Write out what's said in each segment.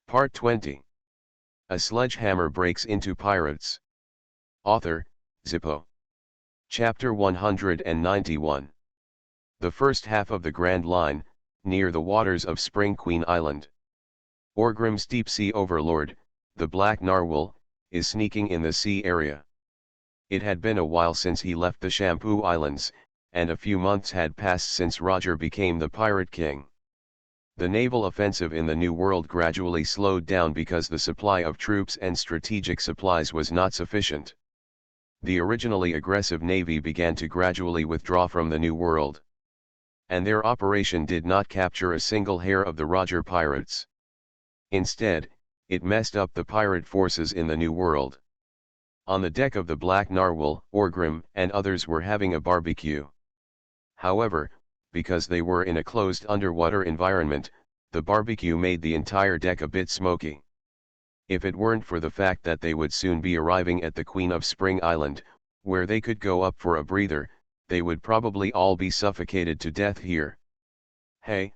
Part 20. A Sledgehammer Breaks into Pirates. Author, Zippo. Chapter 191. The first half of the Grand Line, near the waters of Spring Queen Island. Orgrim's deep-sea overlord, the Black Narwhal, is sneaking in the sea area. It had been a while since he left the Shampoo Islands, and a few months had passed since Roger became the Pirate King. The naval offensive in the New World gradually slowed down because the supply of troops and strategic supplies was not sufficient. The originally aggressive navy began to gradually withdraw from the New World. And their operation did not capture a single hair of the Roger pirates. Instead, it messed up the pirate forces in the New World. On the deck of the Black Narwhal, Orgrim and others were having a barbecue. However, because they were in a closed underwater environment, the barbecue made the entire deck a bit smoky. If it weren't for the fact that they would soon be arriving at the Queen of Spring Island, where they could go up for a breather, they would probably all be suffocated to death here. Hey,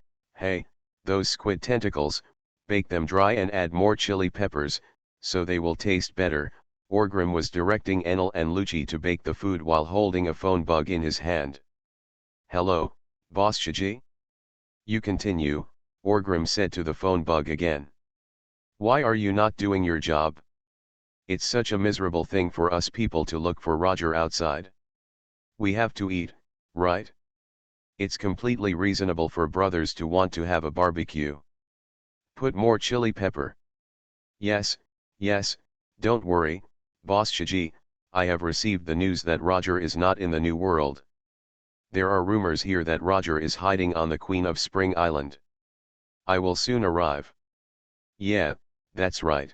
those squid tentacles, bake them dry and add more chili peppers, so they will taste better. Orgrim was directing Enel and Lucci to bake the food while holding a phone bug in his hand. Hello, Boss Shiji? You continue, Orgrim said to the phone bug again. Why are you not doing your job? It's such a miserable thing for us people to look for Roger outside. We have to eat, right? It's completely reasonable for brothers to want to have a barbecue. Put more chili pepper. Yes, don't worry, Boss Shiji, I have received the news that Roger is not in the New World. There are rumors here that Roger is hiding on the Queen of Spring Island. I will soon arrive. Yeah, that's right.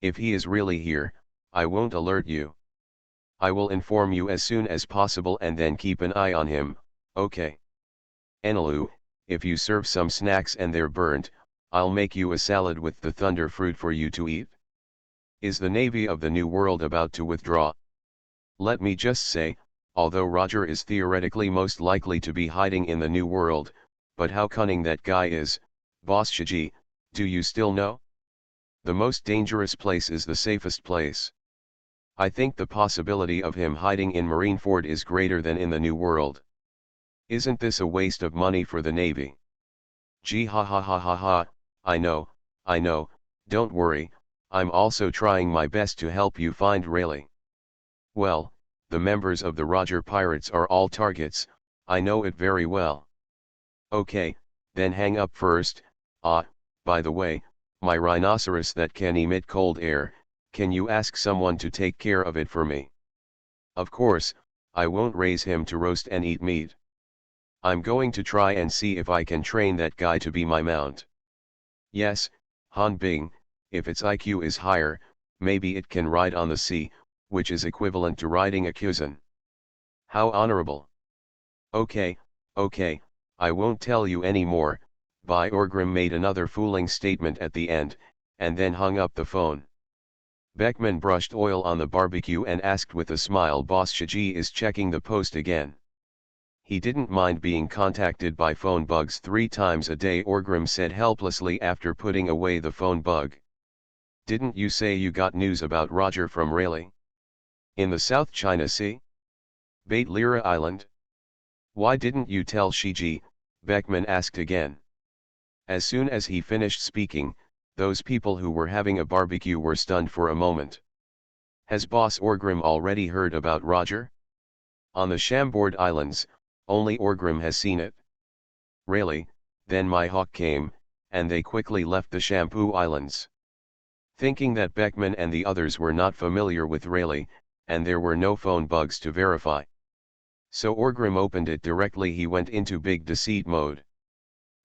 If he is really here, I won't alert you. I will inform you as soon as possible and then keep an eye on him, okay? Enelu, if you serve some snacks and they're burnt, I'll make you a salad with the thunder fruit for you to eat. Is the Navy of the New World about to withdraw? Let me just say, although Roger is theoretically most likely to be hiding in the New World, but how cunning that guy is, Boss Shiji, do you still know? The most dangerous place is the safest place. I think the possibility of him hiding in Marineford is greater than in the New World. Isn't this a waste of money for the Navy? Gee ha, I know, don't worry, I'm also trying my best to help you find Rayleigh. Well, the members of the Roger Pirates are all targets, I know it very well. Okay, then hang up first. By the way, my rhinoceros that can emit cold air, can you ask someone to take care of it for me? Of course, I won't raise him to roast and eat meat. I'm going to try and see if I can train that guy to be my mount. Yes, Han Bing, if its IQ is higher, maybe it can ride on the sea, which is equivalent to riding a Kuzan. How honorable. Okay, I won't tell you any more. Orgrim made another fooling statement at the end, and then hung up the phone. Beckman brushed oil on the barbecue and asked with a smile, Boss Shiji is checking the post again. He didn't mind being contacted by phone bugs 3 times a day, Orgrim said helplessly after putting away the phone bug. Didn't you say you got news about Roger from Rayleigh? In the South China Sea? Bait Lira Island? Why didn't you tell Shiji? Beckman asked again. As soon as he finished speaking, those people who were having a barbecue were stunned for a moment. Has Boss Orgrim already heard about Roger? On the Chambord Islands, only Orgrim has seen it. Rayleigh, then my hawk came, and they quickly left the Shampoo Islands. Thinking that Beckman and the others were not familiar with Rayleigh, and there were no phone bugs to verify. So Orgrim opened it directly. He went into big deceit mode.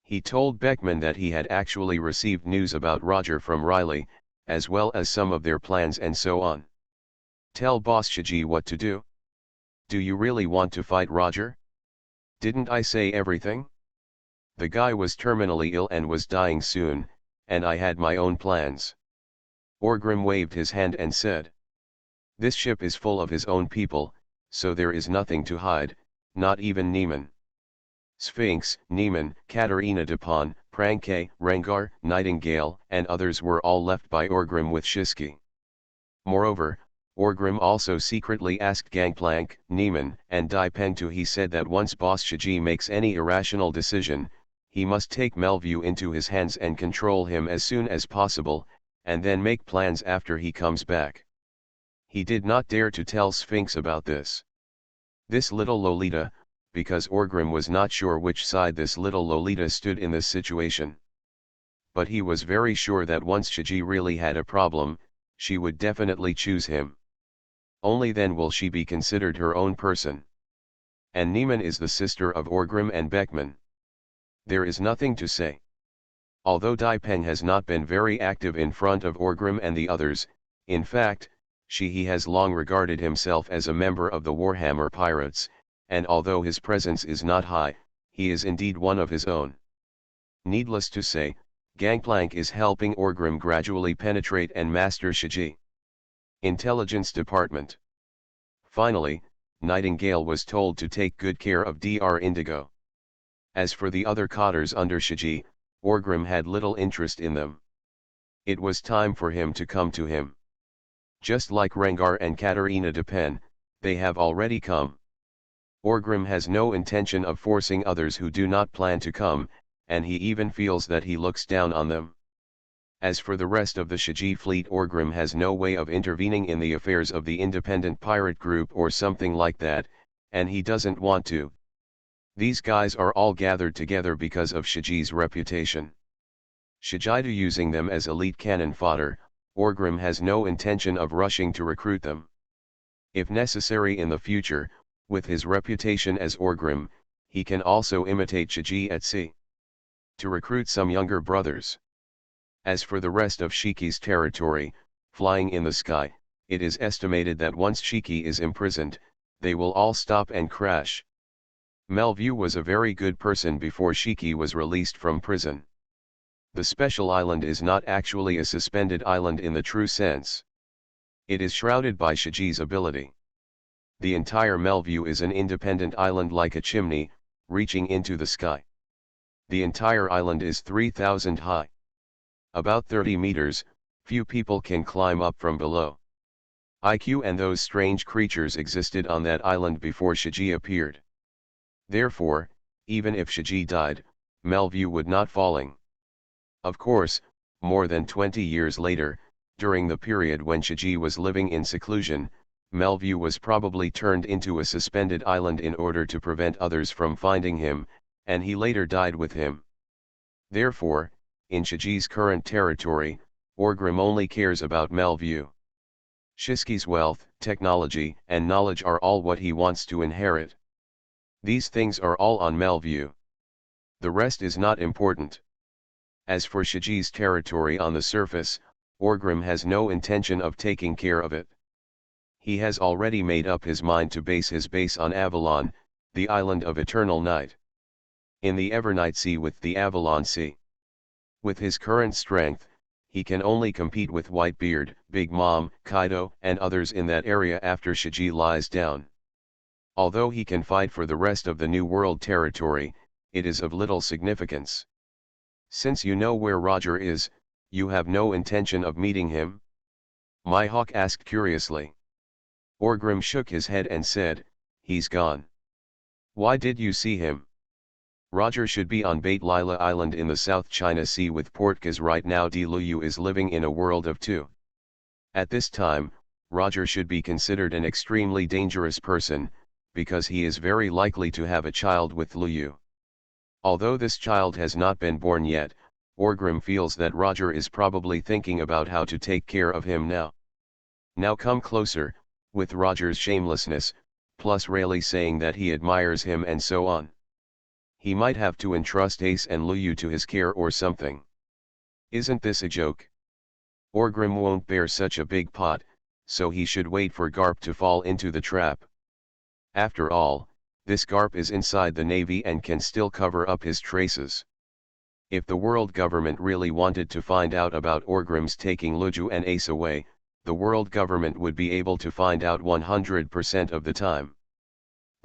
He told Beckman that he had actually received news about Roger from Rayleigh, as well as some of their plans and so on. Tell Boss Shiji what to do? Do you really want to fight Roger? Didn't I say everything? The guy was terminally ill and was dying soon, and I had my own plans. Orgrim waved his hand and said. This ship is full of his own people, so there is nothing to hide, not even Neiman. Sphinx, Neiman, Katerina Dupont, Pranke, Rengar, Nightingale, and others were all left by Orgrim with Shiski. Moreover, Orgrim also secretly asked Gangplank, Niemann, and Dai-Pengtu. He said that once Boss Shiji makes any irrational decision, he must take Melview into his hands and control him as soon as possible, and then make plans after he comes back. He did not dare to tell Sphinx about this. This little Lolita, because Orgrim was not sure which side this little Lolita stood in this situation. But he was very sure that once Shiji really had a problem, she would definitely choose him. Only then will she be considered her own person. And Niemann is the sister of Orgrim and Beckman. There is nothing to say. Although Dai-Peng has not been very active in front of Orgrim and the others, in fact, he has long regarded himself as a member of the Warhammer Pirates, and although his presence is not high, he is indeed one of his own. Needless to say, Gangplank is helping Orgrim gradually penetrate and master Shiji. Intelligence Department. Finally, Nightingale was told to take good care of Dr. Indigo. As for the other cotters under Shiji, Orgrim had little interest in them. It was time for him to come to him. Just like Rengar and Katarina Depen, they have already come. Orgrim has no intention of forcing others who do not plan to come, and he even feels that he looks down on them. As for the rest of the Shiji fleet, Orgrim has no way of intervening in the affairs of the independent pirate group or something like that, and he doesn't want to. These guys are all gathered together because of Shiji's reputation. Shijidu using them as elite cannon fodder, Orgrim has no intention of rushing to recruit them. If necessary in the future, with his reputation as Orgrim, he can also imitate Shiji at sea to recruit some younger brothers. As for the rest of Shiki's territory, flying in the sky, it is estimated that once Shiki is imprisoned, they will all stop and crash. Melview was a very good person before Shiki was released from prison. The special island is not actually a suspended island in the true sense. It is shrouded by Shiji's ability. The entire Melview is an independent island like a chimney, reaching into the sky. The entire island is 3,000 high. About 30 meters, few people can climb up from below. IQ and those strange creatures existed on that island before Shiji appeared. Therefore, even if Shiji died, Melview would not falling. Of course, more than 20 years later, during the period when Shiji was living in seclusion, Melview was probably turned into a suspended island in order to prevent others from finding him, and he later died with him. Therefore, in Shiji's current territory, Orgrim only cares about Melview. Shiski's wealth, technology, and knowledge are all what he wants to inherit. These things are all on Melview. The rest is not important. As for Shiji's territory on the surface, Orgrim has no intention of taking care of it. He has already made up his mind to base his base on Avalon, the island of eternal night. In the Evernight Sea with the Avalon Sea. With his current strength, he can only compete with Whitebeard, Big Mom, Kaido, and others in that area after Shiji lies down. Although he can fight for the rest of the New World territory, it is of little significance. Since you know where Roger is, you have no intention of meeting him? Mihawk asked curiously. Orgrim shook his head and said, "He's gone." "Why did you see him?" "Roger should be on Bait Lila Island in the South China Sea with Portgas right now. Di Luyu is living in a world of two. At this time, Roger should be considered an extremely dangerous person, because he is very likely to have a child with Luyu. Although this child has not been born yet, Orgrim feels that Roger is probably thinking about how to take care of him now. Now come closer, with Roger's shamelessness, plus Rayleigh saying that he admires him and so on. He might have to entrust Ace and Luyu to his care or something. Isn't this a joke? Orgrim won't bear such a big pot, so he should wait for Garp to fall into the trap. After all, this Garp is inside the Navy and can still cover up his traces. If the world government really wanted to find out about Orgrim's taking Luju and Ace away, the world government would be able to find out 100% of the time.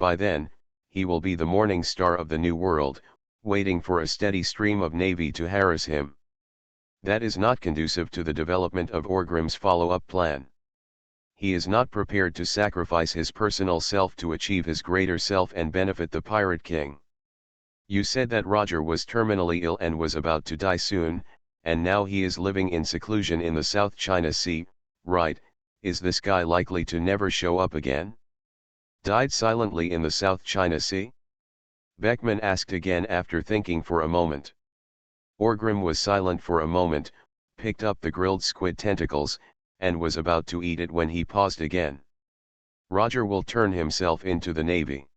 By then, he will be the morning star of the new world, waiting for a steady stream of navy to harass him. That is not conducive to the development of Orgrim's follow-up plan. He is not prepared to sacrifice his personal self to achieve his greater self and benefit the Pirate King. You said that Roger was terminally ill and was about to die soon, and now he is living in seclusion in the South China Sea, right? Is this guy likely to never show up again? Died silently in the South China Sea? Beckman asked again after thinking for a moment. Orgrim was silent for a moment, picked up the grilled squid tentacles, and was about to eat it when he paused again. Roger will turn himself into the navy.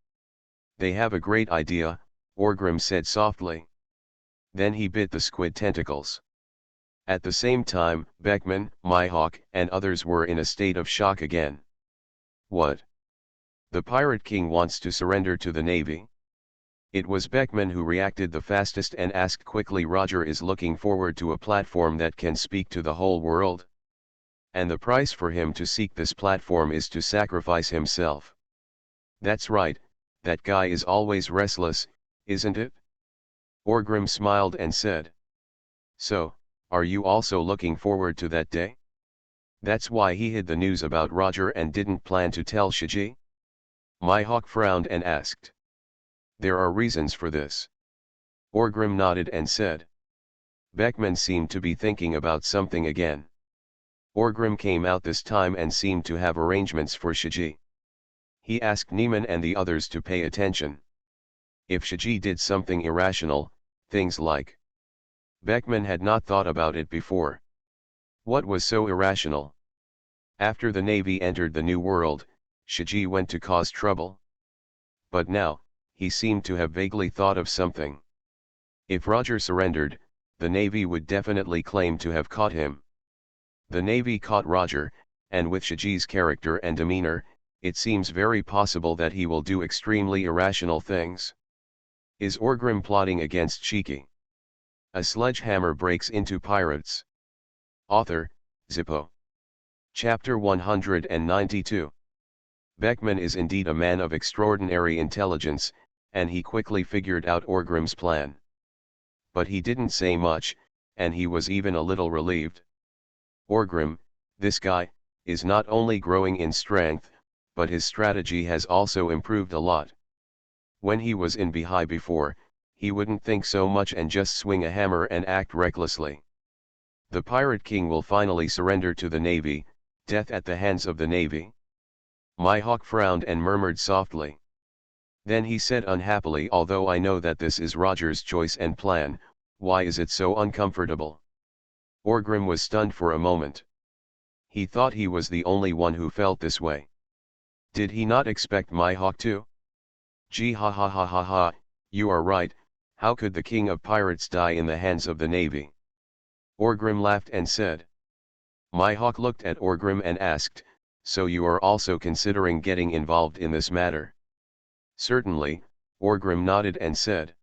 They have a great idea, Orgrim said softly. Then he bit the squid tentacles. At the same time, Beckman, Mihawk, and others were in a state of shock again. What? The Pirate King wants to surrender to the navy? It was Beckman who reacted the fastest and asked quickly. Roger is looking forward to a platform that can speak to the whole world. And the price for him to seek this platform is to sacrifice himself. That's right, that guy is always restless, isn't it? Orgrim smiled and said. So, are you also looking forward to that day? That's why he hid the news about Roger and didn't plan to tell Shiji? Mihawk frowned and asked. There are reasons for this. Orgrim nodded and said. Beckman seemed to be thinking about something again. Orgrim came out this time and seemed to have arrangements for Shiji. He asked Neiman and the others to pay attention. If Shiji did something irrational, things like. Beckman had not thought about it before. What was so irrational? After the Navy entered the New World, Shiji went to cause trouble. But now, he seemed to have vaguely thought of something. If Roger surrendered, the Navy would definitely claim to have caught him. The Navy caught Roger, and with Shiji's character and demeanor, it seems very possible that he will do extremely irrational things. Is Orgrim plotting against Shiki? A sledgehammer breaks into pirates. Author, Zippo. Chapter 192. Beckman is indeed a man of extraordinary intelligence, and he quickly figured out Orgrim's plan. But he didn't say much, and he was even a little relieved. Orgrim, this guy, is not only growing in strength, but his strategy has also improved a lot. When he was in Behi before, he wouldn't think so much and just swing a hammer and act recklessly. The Pirate King will finally surrender to the Navy, death at the hands of the Navy. Mihawk frowned and murmured softly. Then he said unhappily, although I know that this is Roger's choice and plan, why is it so uncomfortable? Orgrim was stunned for a moment. He thought he was the only one who felt this way. Did he not expect Mihawk to? Gee ha ha ha ha ha, you are right, how could the King of Pirates die in the hands of the Navy? Orgrim laughed and said. Mihawk looked at Orgrim and asked, so you are also considering getting involved in this matter? Certainly, Orgrim nodded and said.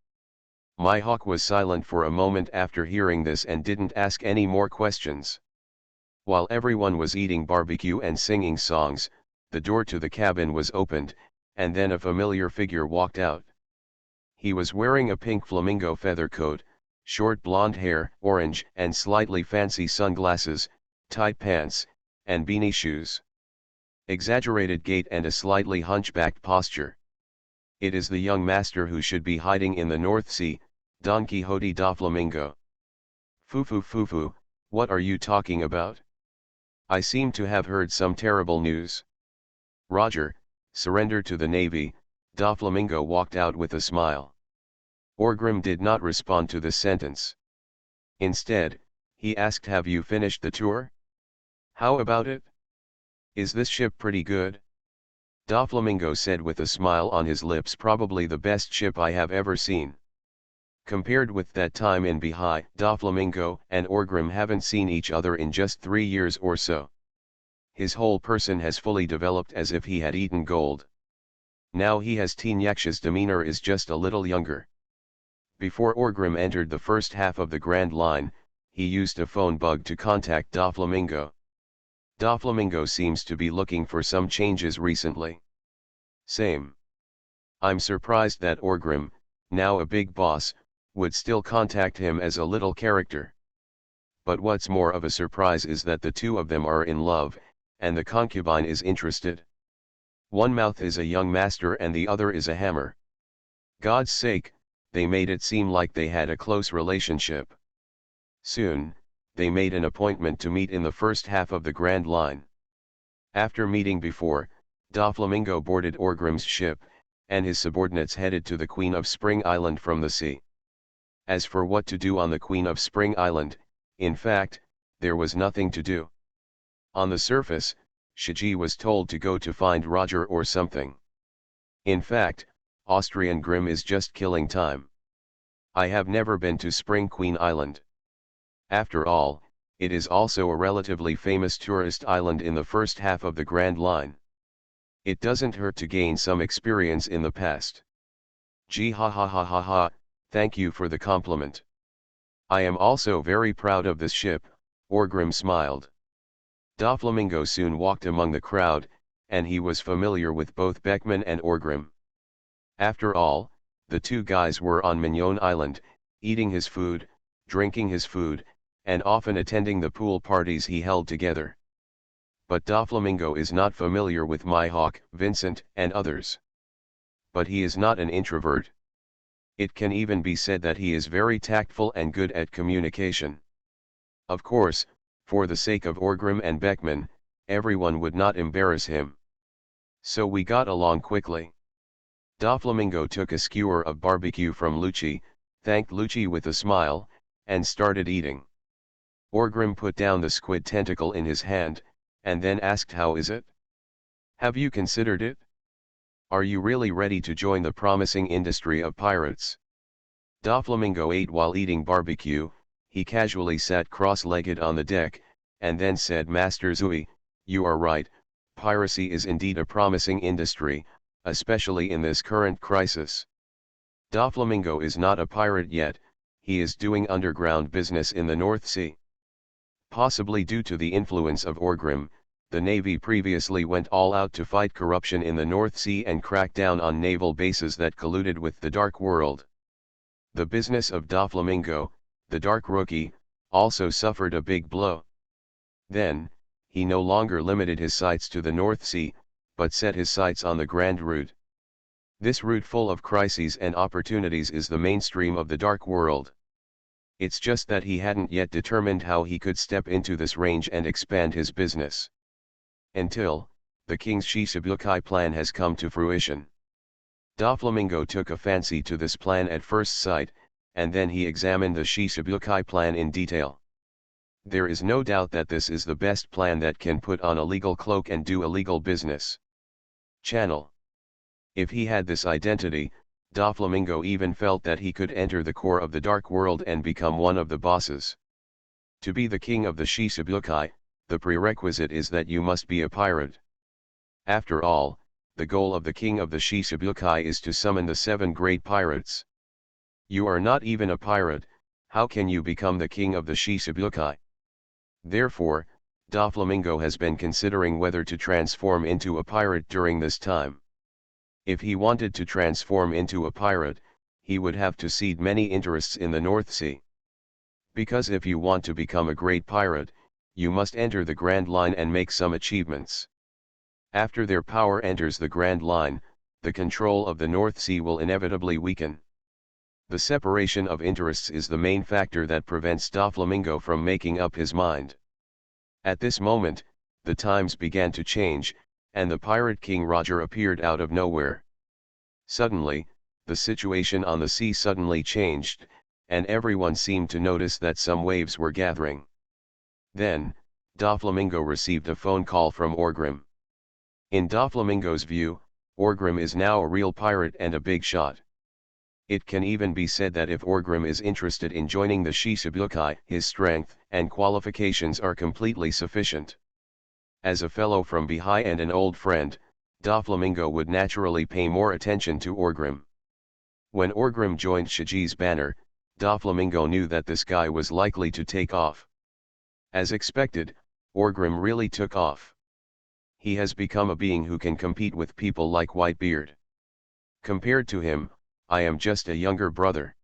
Mihawk was silent for a moment after hearing this and didn't ask any more questions. While everyone was eating barbecue and singing songs, the door to the cabin was opened, and then a familiar figure walked out. He was wearing a pink flamingo feather coat, short blonde hair, orange and slightly fancy sunglasses, tight pants, and beanie shoes. Exaggerated gait and a slightly hunchbacked posture. It is the young master who should be hiding in the North Sea, Don Quixote da Flamingo. Fufu, what are you talking about? I seem to have heard some terrible news. Roger, surrender to the Navy, da Flamingo walked out with a smile. Orgrim did not respond to this sentence. Instead, he asked, have you finished the tour? How about it? Is this ship pretty good? Da Flamingo said with a smile on his lips, probably the best ship I have ever seen. Compared with that time in Behi, Da Flamingo and Orgrim haven't seen each other in just 3 years or so. His whole person has fully developed as if he had eaten gold. Now he has teen Yaksh's demeanor is just a little younger. Before Orgrim entered the first half of the Grand Line, he used a phone bug to contact Da Flamingo. Da Flamingo seems to be looking for some changes recently. Same. I'm surprised that Orgrim, now a big boss, would still contact him as a little character. But what's more of a surprise is that the two of them are in love, and the concubine is interested. One mouth is a young master and the other is a hammer. God's sake, they made it seem like they had a close relationship. Soon, they made an appointment to meet in the first half of the Grand Line. After meeting before, Doflamingo boarded Orgrim's ship, and his subordinates headed to the Queen of Spring Island from the sea. As for what to do on the Queen of Spring Island, in fact, there was nothing to do. On the surface, Shiji was told to go to find Roger or something. In fact, Austrian Grimm is just killing time. I have never been to Spring Queen Island. After all, it is also a relatively famous tourist island in the first half of the Grand Line. It doesn't hurt to gain some experience in the past. Gee ha ha ha ha ha, thank you for the compliment. I am also very proud of this ship, Orgrim smiled. Doflamingo soon walked among the crowd, and he was familiar with both Beckman and Orgrim. After all, the two guys were on Mignon Island, eating his food, drinking his food, and often attending the pool parties he held together. But Doflamingo is not familiar with Mihawk, Vincent, and others. But he is not an introvert. It can even be said that he is very tactful and good at communication. Of course, for the sake of Orgrim and Beckman, everyone would not embarrass him. So we got along quickly. Doflamingo took a skewer of barbecue from Lucci, thanked Lucci with a smile, and started eating. Orgrim put down the squid tentacle in his hand, and then asked, "How is it? Have you considered it? Are you really ready to join the promising industry of pirates?" Doflamingo ate while eating barbecue. He casually sat cross-legged on the deck, and then said, "Master Zui, you are right, piracy is indeed a promising industry, especially in this current crisis. Doflamingo is not a pirate yet, he is doing underground business in the North Sea. Possibly due to the influence of Orgrim, the Navy previously went all out to fight corruption in the North Sea and crack down on naval bases that colluded with the Dark World. The business of Doflamingo, the Dark Rookie, also suffered a big blow. Then, he no longer limited his sights to the North Sea, but set his sights on the Grand Route. This route full of crises and opportunities is the mainstream of the Dark World. It's just that he hadn't yet determined how he could step into this range and expand his business. Until, the King's Shishibukai plan has come to fruition. Doflamingo took a fancy to this plan at first sight, and then he examined the Shishibukai plan in detail. There is no doubt that this is the best plan that can put on a legal cloak and do a legal business. Channel. If he had this identity, Doflamingo even felt that he could enter the core of the Dark World and become one of the bosses. To be the king of the Shishibukai, the prerequisite is that you must be a pirate. After all, the goal of the king of the Shishibukai is to summon the 7 great pirates. You are not even a pirate, how can you become the king of the Shishibukai? Therefore, Doflamingo has been considering whether to transform into a pirate during this time. If he wanted to transform into a pirate, he would have to cede many interests in the North Sea. Because if you want to become a great pirate, you must enter the Grand Line and make some achievements. After their power enters the Grand Line, the control of the North Sea will inevitably weaken. The separation of interests is the main factor that prevents Doflamingo from making up his mind. At this moment, the times began to change, and the pirate king Roger appeared out of nowhere. Suddenly, the situation on the sea suddenly changed, and everyone seemed to notice that some waves were gathering. Then, Doflamingo received a phone call from Orgrim. In Doflamingo's view, Orgrim is now a real pirate and a big shot. It can even be said that if Orgrim is interested in joining the Shishibukai, his strength and qualifications are completely sufficient. As a fellow from Bihai and an old friend, Doflamingo would naturally pay more attention to Orgrim. When Orgrim joined Shiji's banner, Doflamingo knew that this guy was likely to take off. As expected, Orgrim really took off. He has become a being who can compete with people like Whitebeard. Compared to him, I am just a younger brother.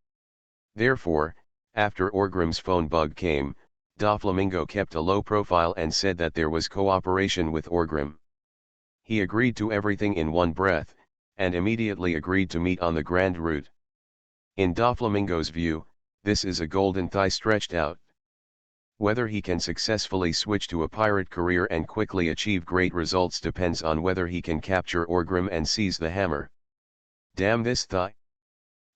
Therefore, after Orgrim's phone bug came, Doflamingo kept a low profile and said that there was cooperation with Orgrim. He agreed to everything in one breath, and immediately agreed to meet on the Grand Route. In Doflamingo's view, this is a golden thigh stretched out. Whether he can successfully switch to a pirate career and quickly achieve great results depends on whether he can capture Orgrim and seize the hammer. Damn this thigh.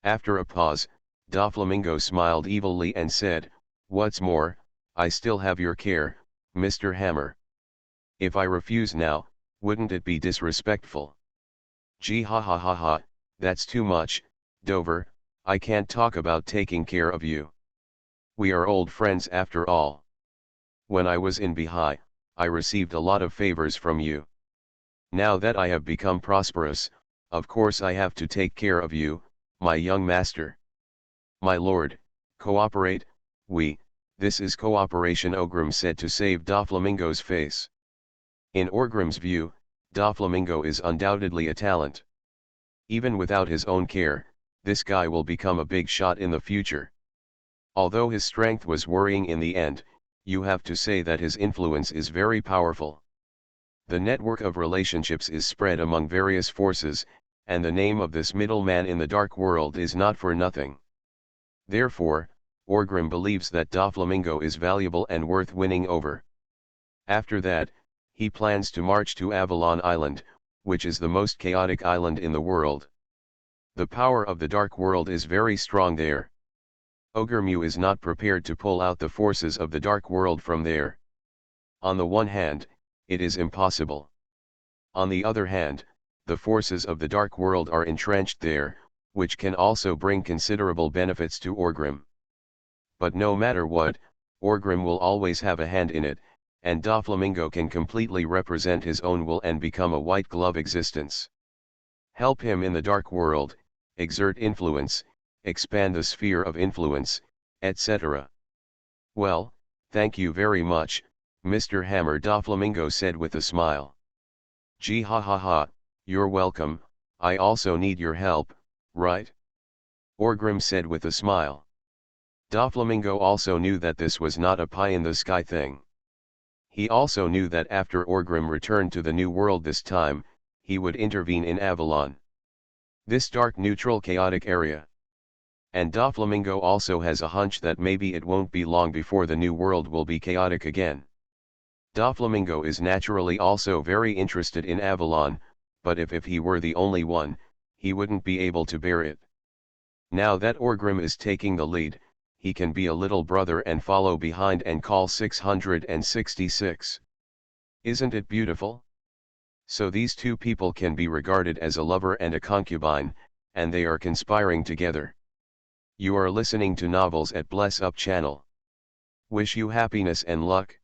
After a pause, Doflamingo smiled evilly and said, "What's more, I still have your care, Mr. Hammer. If I refuse now, wouldn't it be disrespectful?" Gee ha ha ha ha, that's too much, Dover, I can't talk about taking care of you. We are old friends after all. When I was in Bihai, I received a lot of favors from you. Now that I have become prosperous, of course I have to take care of you, my young master. My lord, cooperate, this is cooperation, Orgrim said to save Doflamingo's face. In Orgrim's view, Doflamingo is undoubtedly a talent. Even without his own care, this guy will become a big shot in the future. Although his strength was worrying in the end, you have to say that his influence is very powerful. The network of relationships is spread among various forces, and the name of this middleman in the dark world is not for nothing. Therefore, Orgrim believes that Doflamingo is valuable and worth winning over. After that, he plans to march to Avalon Island, which is the most chaotic island in the world. The power of the dark world is very strong there. Orgrim is not prepared to pull out the forces of the dark world from there. On the one hand, it is impossible. On the other hand, the forces of the dark world are entrenched there, which can also bring considerable benefits to Orgrim. But no matter what, Orgrim will always have a hand in it, and Doflamingo can completely represent his own will and become a white glove existence. Help him in the dark world, exert influence, expand the sphere of influence, etc. Well, thank you very much, Mr. Hammer, Doflamingo said with a smile. Gee ha ha ha, you're welcome, I also need your help, right? Orgrim said with a smile. Doflamingo also knew that this was not a pie-in-the-sky thing. He also knew that after Orgrim returned to the New World this time, he would intervene in Avalon. This dark neutral chaotic area. And Doflamingo also has a hunch that maybe it won't be long before the New World will be chaotic again. Doflamingo is naturally also very interested in Avalon, but if he were the only one, he wouldn't be able to bear it. Now that Orgrim is taking the lead, he can be a little brother and follow behind and call 666. Isn't it beautiful? So these two people can be regarded as a lover and a concubine, and they are conspiring together. You are listening to Novels at Bless Up channel. Wish you happiness and luck.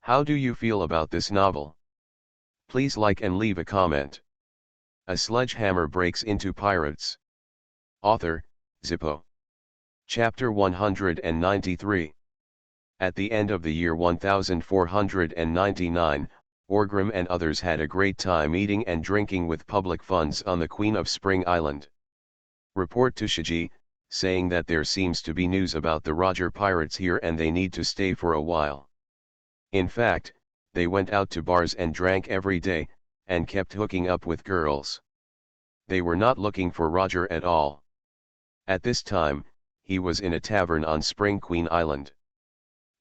How do you feel about this novel? Please like and leave a comment. A sledgehammer breaks into pirates. Author, Zippo. Chapter 193. At the end of the year 1499, Orgrim and others had a great time eating and drinking with public funds on the Queen of Spring Island. Report to Shiji, saying that there seems to be news about the Roger pirates here and they need to stay for a while. In fact, they went out to bars and drank every day, and kept hooking up with girls. They were not looking for Roger at all. At this time, he was in a tavern on Spring Queen Island.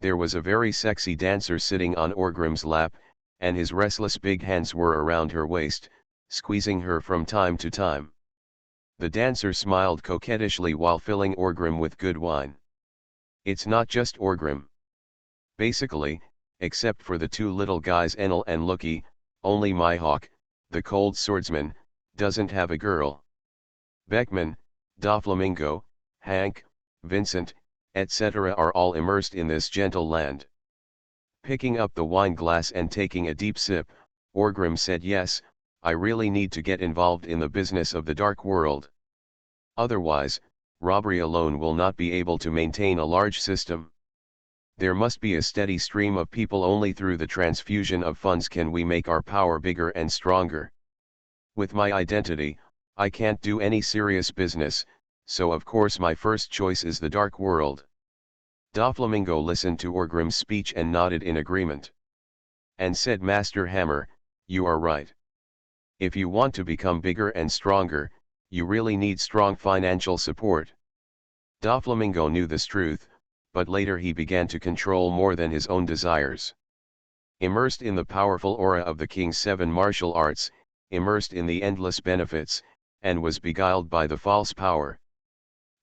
There was a very sexy dancer sitting on Orgrim's lap, and his restless big hands were around her waist, squeezing her from time to time. The dancer smiled coquettishly while filling Orgrim with good wine. It's not just Orgrim. Basically, except for the two little guys Enel and Loki, only Mihawk, the cold swordsman, doesn't have a girl. Beckman, Doflamingo, Hank, Vincent, etc. are all immersed in this gentle land. Picking up the wine glass and taking a deep sip, Orgrim said, "Yes, I really need to get involved in the business of the dark world. Otherwise, robbery alone will not be able to maintain a large system. There must be a steady stream of people. Only through the transfusion of funds can we make our power bigger and stronger. With my identity, I can't do any serious business, so of course my first choice is the dark world. Doflamingo listened to Orgrim's speech and nodded in agreement. And said, Master Hammer, you are right. If you want to become bigger and stronger, you really need strong financial support. Doflamingo knew this truth, but later he began to control more than his own desires. Immersed in the powerful aura of the king's 7 martial arts, immersed in the endless benefits, and was beguiled by the false power.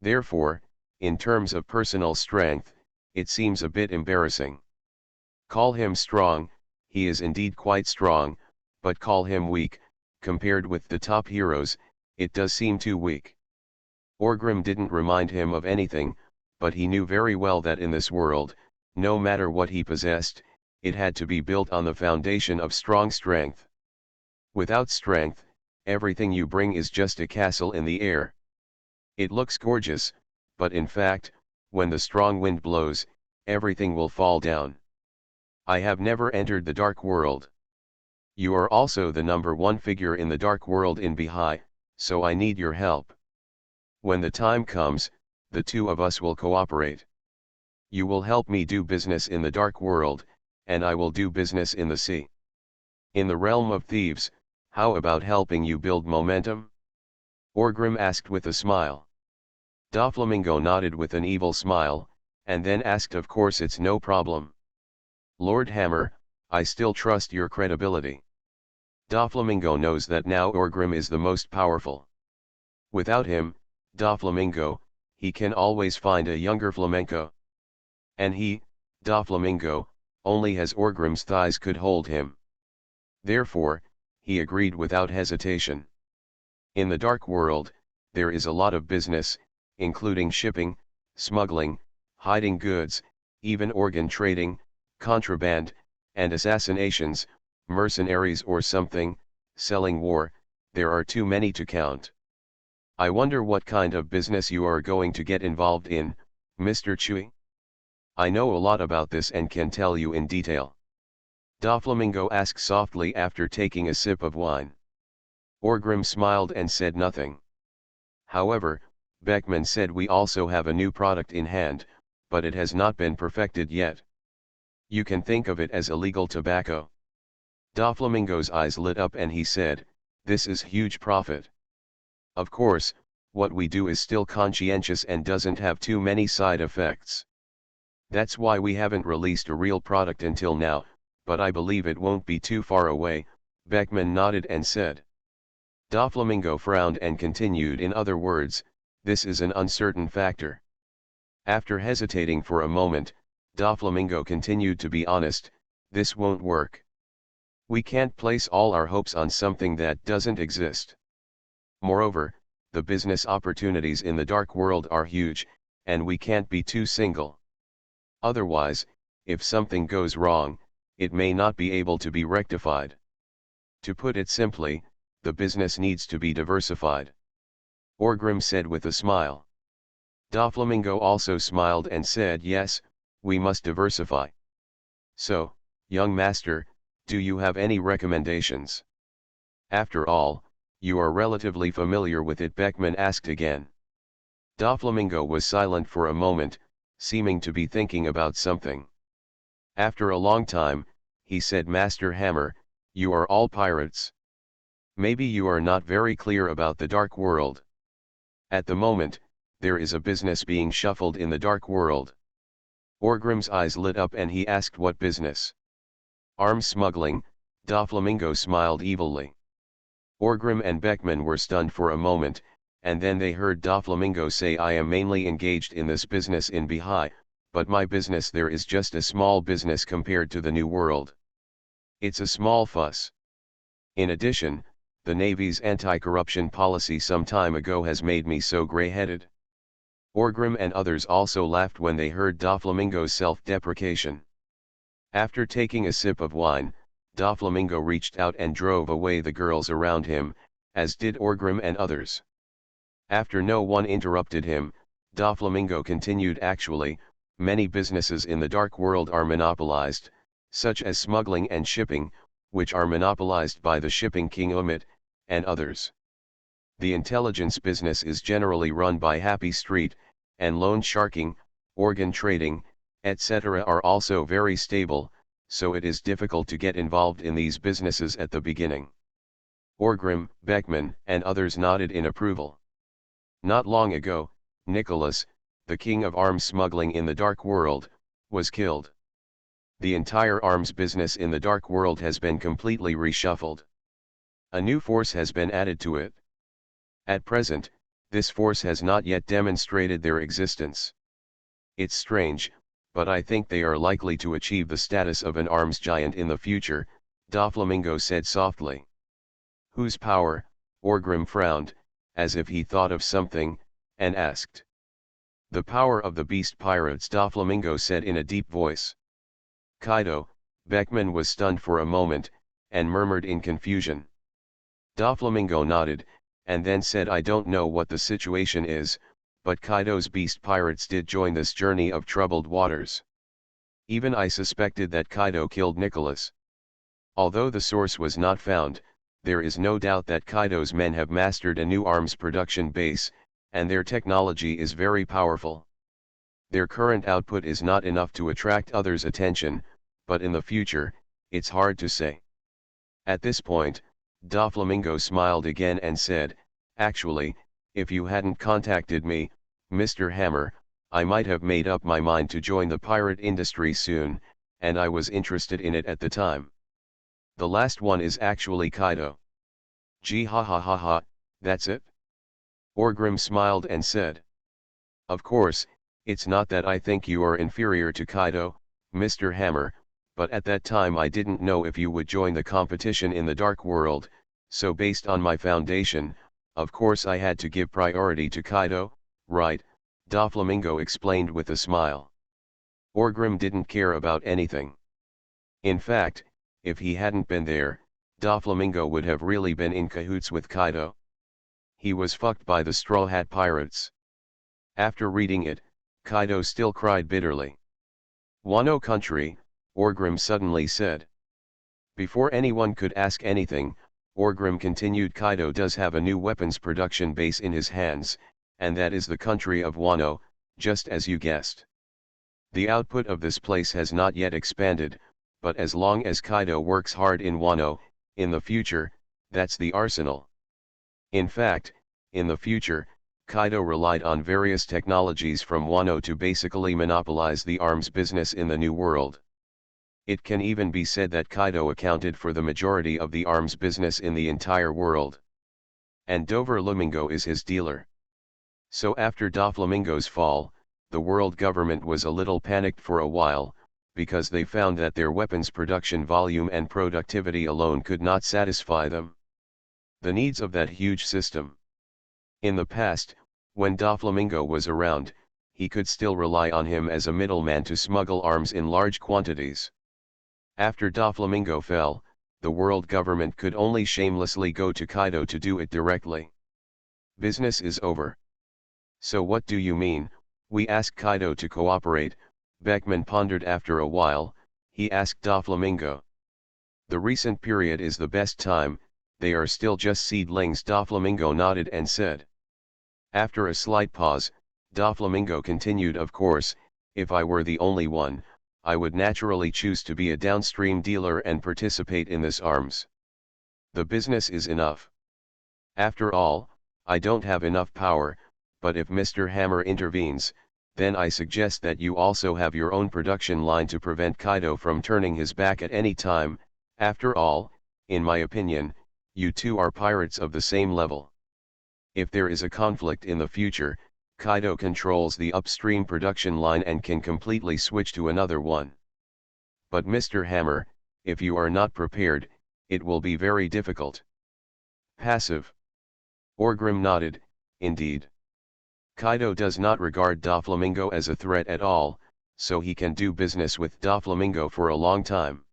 Therefore, in terms of personal strength, it seems a bit embarrassing. Call him strong, he is indeed quite strong, but call him weak, compared with the top heroes, it does seem too weak. Orgrim didn't remind him of anything, but he knew very well that in this world, no matter what he possessed, it had to be built on the foundation of strong strength. Without strength, everything you bring is just a castle in the air. It looks gorgeous, but in fact, when the strong wind blows, everything will fall down. I have never entered the dark world. You are also the #1 figure in the dark world in Bihai, so I need your help. When the time comes, the two of us will cooperate. You will help me do business in the dark world, and I will do business in the sea. In the realm of thieves, how about helping you build momentum? Orgrim asked with a smile. Doflamingo nodded with an evil smile, and then asked, of course it's no problem. Lord Hammer, I still trust your credibility. Doflamingo knows that now Orgrim is the most powerful. Without him, Doflamingo, he can always find a younger flamenco. And he, Doflamingo, only has Orgrim's thighs could hold him. Therefore, he agreed without hesitation. In the dark world, there is a lot of business, including shipping, smuggling, hiding goods, even organ trading, contraband, and assassinations, mercenaries or something, selling war, there are too many to count. I wonder what kind of business you are going to get involved in, Mr. Chui? I know a lot about this and can tell you in detail. Doflamingo asked softly after taking a sip of wine. Orgrim smiled and said nothing. However, Beckman said we also have a new product in hand, but it has not been perfected yet. You can think of it as illegal tobacco. Doflamingo's eyes lit up and he said, this is huge profit. Of course, what we do is still conscientious and doesn't have too many side effects. That's why we haven't released a real product until now, but I believe it won't be too far away, Beckman nodded and said. Doflamingo frowned and continued, in other words, this is an uncertain factor. After hesitating for a moment, Doflamingo continued, to be honest, this won't work. We can't place all our hopes on something that doesn't exist. Moreover, the business opportunities in the dark world are huge, and we can't be too single. Otherwise, if something goes wrong, it may not be able to be rectified. To put it simply, the business needs to be diversified. Orgrim said with a smile. Doflamingo also smiled and said, yes, we must diversify. So, young master, do you have any recommendations? After all, you are relatively familiar with it, Beckman asked again. Doflamingo was silent for a moment, seeming to be thinking about something. After a long time, he said, Master Hammer, you are all pirates. Maybe you are not very clear about the dark world. At the moment, there is a business being shuffled in the dark world. Orgrim's eyes lit up and he asked, what business? Arms smuggling, Doflamingo smiled evilly. Orgrim and Beckman were stunned for a moment, and then they heard Doflamingo say, I am mainly engaged in this business in Bihai, but my business there is just a small business compared to the new world. It's a small fuss. In addition, the Navy's anti-corruption policy some time ago has made me so gray-headed. Orgrim and others also laughed when they heard Doflamingo's self-deprecation. After taking a sip of wine, Doflamingo reached out and drove away the girls around him, as did Orgrim and others. After no one interrupted him, Doflamingo continued, actually, many businesses in the dark world are monopolized, such as smuggling and shipping, which are monopolized by the shipping king Umit, and others. The intelligence business is generally run by Happy Street, and loan sharking, organ trading, etc. are also very stable, so it is difficult to get involved in these businesses at the beginning. Orgrim, Beckman, and others nodded in approval. Not long ago, Nicholas, the king of arms smuggling in the dark world, was killed. The entire arms business in the dark world has been completely reshuffled. A new force has been added to it. At present, this force has not yet demonstrated their existence. It's strange, but I think they are likely to achieve the status of an arms giant in the future, Doflamingo said softly. Whose power? Orgrim frowned, as if he thought of something, and asked. The power of the beast pirates, Doflamingo said in a deep voice. Kaido, Beckman was stunned for a moment, and murmured in confusion. Doflamingo nodded, and then said, I don't know what the situation is, but Kaido's beast pirates did join this journey of troubled waters. Even I suspected that Kaido killed Nicholas. Although the source was not found, there is no doubt that Kaido's men have mastered a new arms production base, and their technology is very powerful. Their current output is not enough to attract others' attention, but in the future, it's hard to say. At this point, Doflamingo smiled again and said, Actually, if you hadn't contacted me, Mr. Hammer, I might have made up my mind to join the pirate industry soon, and I was interested in it at the time. The last one is actually Kaido. Gee ha ha ha ha, that's it? Orgrim smiled and said. Of course, it's not that I think you are inferior to Kaido, Mr. Hammer, but at that time I didn't know if you would join the competition in the dark world, so based on my foundation, of course I had to give priority to Kaido, right? Doflamingo explained with a smile. Orgrim didn't care about anything. In fact, if he hadn't been there, Doflamingo would have really been in cahoots with Kaido. He was fucked by the Straw Hat Pirates. After reading it, Kaido still cried bitterly. Wano country, Orgrim suddenly said. Before anyone could ask anything, Orgrim continued, Kaido does have a new weapons production base in his hands, and that is the country of Wano, just as you guessed. The output of this place has not yet expanded, but as long as Kaido works hard in Wano, in the future, that's the arsenal. In fact, in the future, Kaido relied on various technologies from Wano to basically monopolize the arms business in the New World. It can even be said that Kaido accounted for the majority of the arms business in the entire world. And Doflamingo is his dealer. So after Doflamingo's fall, the world government was a little panicked for a while, because they found that their weapons production volume and productivity alone could not satisfy them. The needs of that huge system. In the past, when Doflamingo was around, he could still rely on him as a middleman to smuggle arms in large quantities. After Doflamingo fell, the world government could only shamelessly go to Kaido to do it directly. Business is over. So what do you mean? We asked Kaido to cooperate. Beckman pondered. After a while, he asked Doflamingo. The recent period is the best time, they are still just seedlings. Doflamingo nodded and said. After a slight pause, Doflamingo continued, of course, if I were the only one, I would naturally choose to be a downstream dealer and participate in this arms. The business is enough. After all, I don't have enough power, but if Mr. Hammer intervenes, then I suggest that you also have your own production line to prevent Kaido from turning his back at any time. After all, in my opinion, you two are pirates of the same level. If there is a conflict in the future, Kaido controls the upstream production line and can completely switch to another one. But Mr. Hammer, if you are not prepared, it will be very difficult. Passive. Orgrim nodded, indeed. Kaido does not regard Doflamingo as a threat at all, so he can do business with Doflamingo for a long time.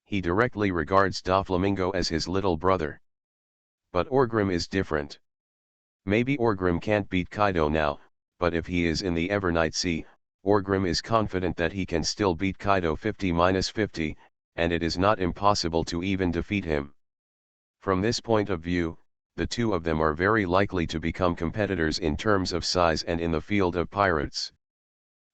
He directly regards Doflamingo as his little brother. But Orgrim is different. Maybe Orgrim can't beat Kaido now, but if he is in the Evernight Sea, Orgrim is confident that he can still beat Kaido 50-50, and it is not impossible to even defeat him. From this point of view, the two of them are very likely to become competitors in terms of size and in the field of pirates.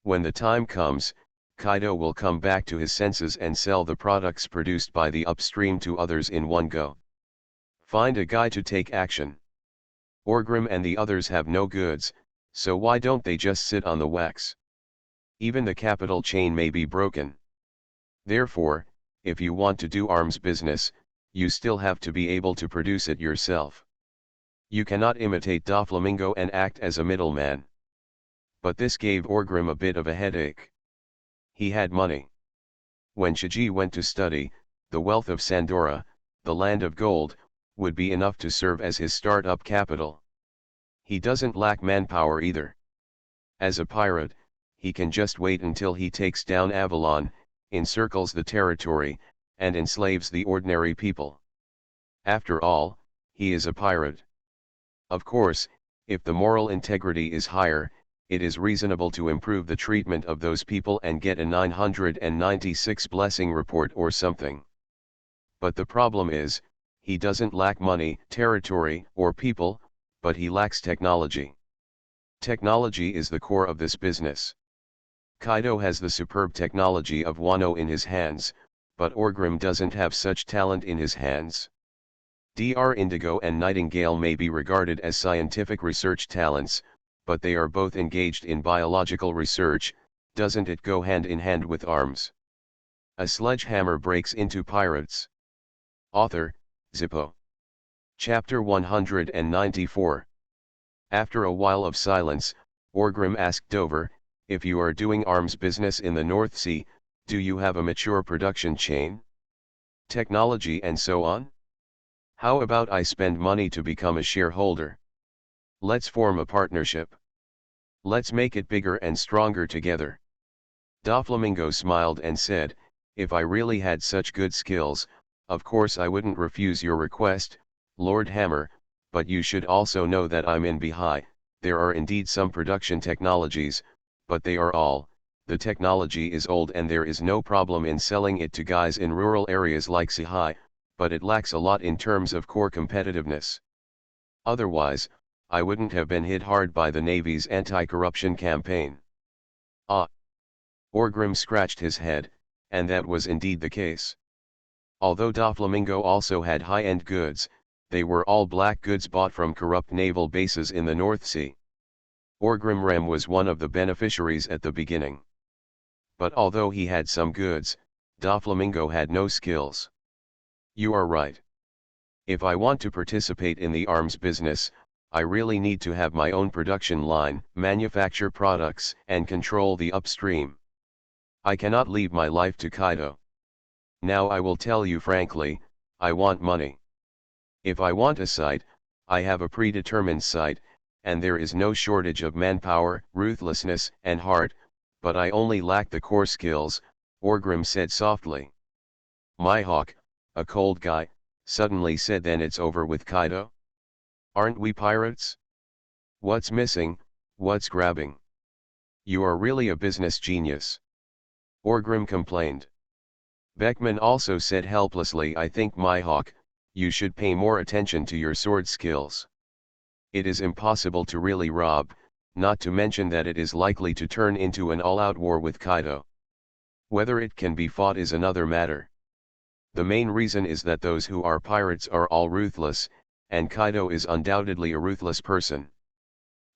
When the time comes, Kaido will come back to his senses and sell the products produced by the upstream to others in one go. Find a guy to take action. Orgrim and the others have no goods, so why don't they just sit on the wax? Even the capital chain may be broken. Therefore, if you want to do arms business, you still have to be able to produce it yourself. You cannot imitate Doflamingo and act as a middleman. But this gave Orgrim a bit of a headache. He had money. When Shiji went to study, the wealth of Sandora, the land of gold, would be enough to serve as his start-up capital. He doesn't lack manpower either. As a pirate, he can just wait until he takes down Avalon, encircles the territory, and enslaves the ordinary people. After all, he is a pirate. Of course, if the moral integrity is higher, it is reasonable to improve the treatment of those people and get a 996 blessing report or something. But the problem is, he doesn't lack money, territory, or people, but he lacks technology. Technology is the core of this business. Kaido has the superb technology of Wano in his hands, but Orgrim doesn't have such talent in his hands. Dr. Indigo and Nightingale may be regarded as scientific research talents, but they are both engaged in biological research. Doesn't it go hand in hand with arms? A sledgehammer breaks into pirates. Author, Zippo. Chapter 194. After a while of silence, Orgrim asked Dover, if you are doing arms business in the North Sea, do you have a mature production chain? Technology and so on? How about I spend money to become a shareholder? Let's form a partnership. Let's make it bigger and stronger together. Doflamingo smiled and said, if I really had such good skills, of course I wouldn't refuse your request, Lord Hammer, but you should also know that I'm in Bihai. There are indeed some production technologies, but they are all, the technology is old and there is no problem in selling it to guys in rural areas like Sihai, but it lacks a lot in terms of core competitiveness. Otherwise, I wouldn't have been hit hard by the Navy's anti-corruption campaign. Ah! Orgrim scratched his head, and that was indeed the case. Although Doflamingo also had high-end goods, they were all black goods bought from corrupt naval bases in the North Sea. Orgrim Rem was one of the beneficiaries at the beginning. But although he had some goods, Doflamingo had no skills. You are right. If I want to participate in the arms business, I really need to have my own production line, manufacture products, and control the upstream. I cannot leave my life to Kaido. Now I will tell you frankly, I want money. If I want a site, I have a predetermined site, and there is no shortage of manpower, ruthlessness, and heart, but I only lack the core skills, Orgrim said softly. My hawk, a cold guy, suddenly said, then it's over with Kaido? Aren't we pirates? What's missing, what's grabbing? You are really a business genius. Orgrim complained. Beckman also said helplessly, I think my hawk, you should pay more attention to your sword skills. It is impossible to really rob, not to mention that it is likely to turn into an all-out war with Kaido. Whether it can be fought is another matter. The main reason is that those who are pirates are all ruthless, and Kaido is undoubtedly a ruthless person.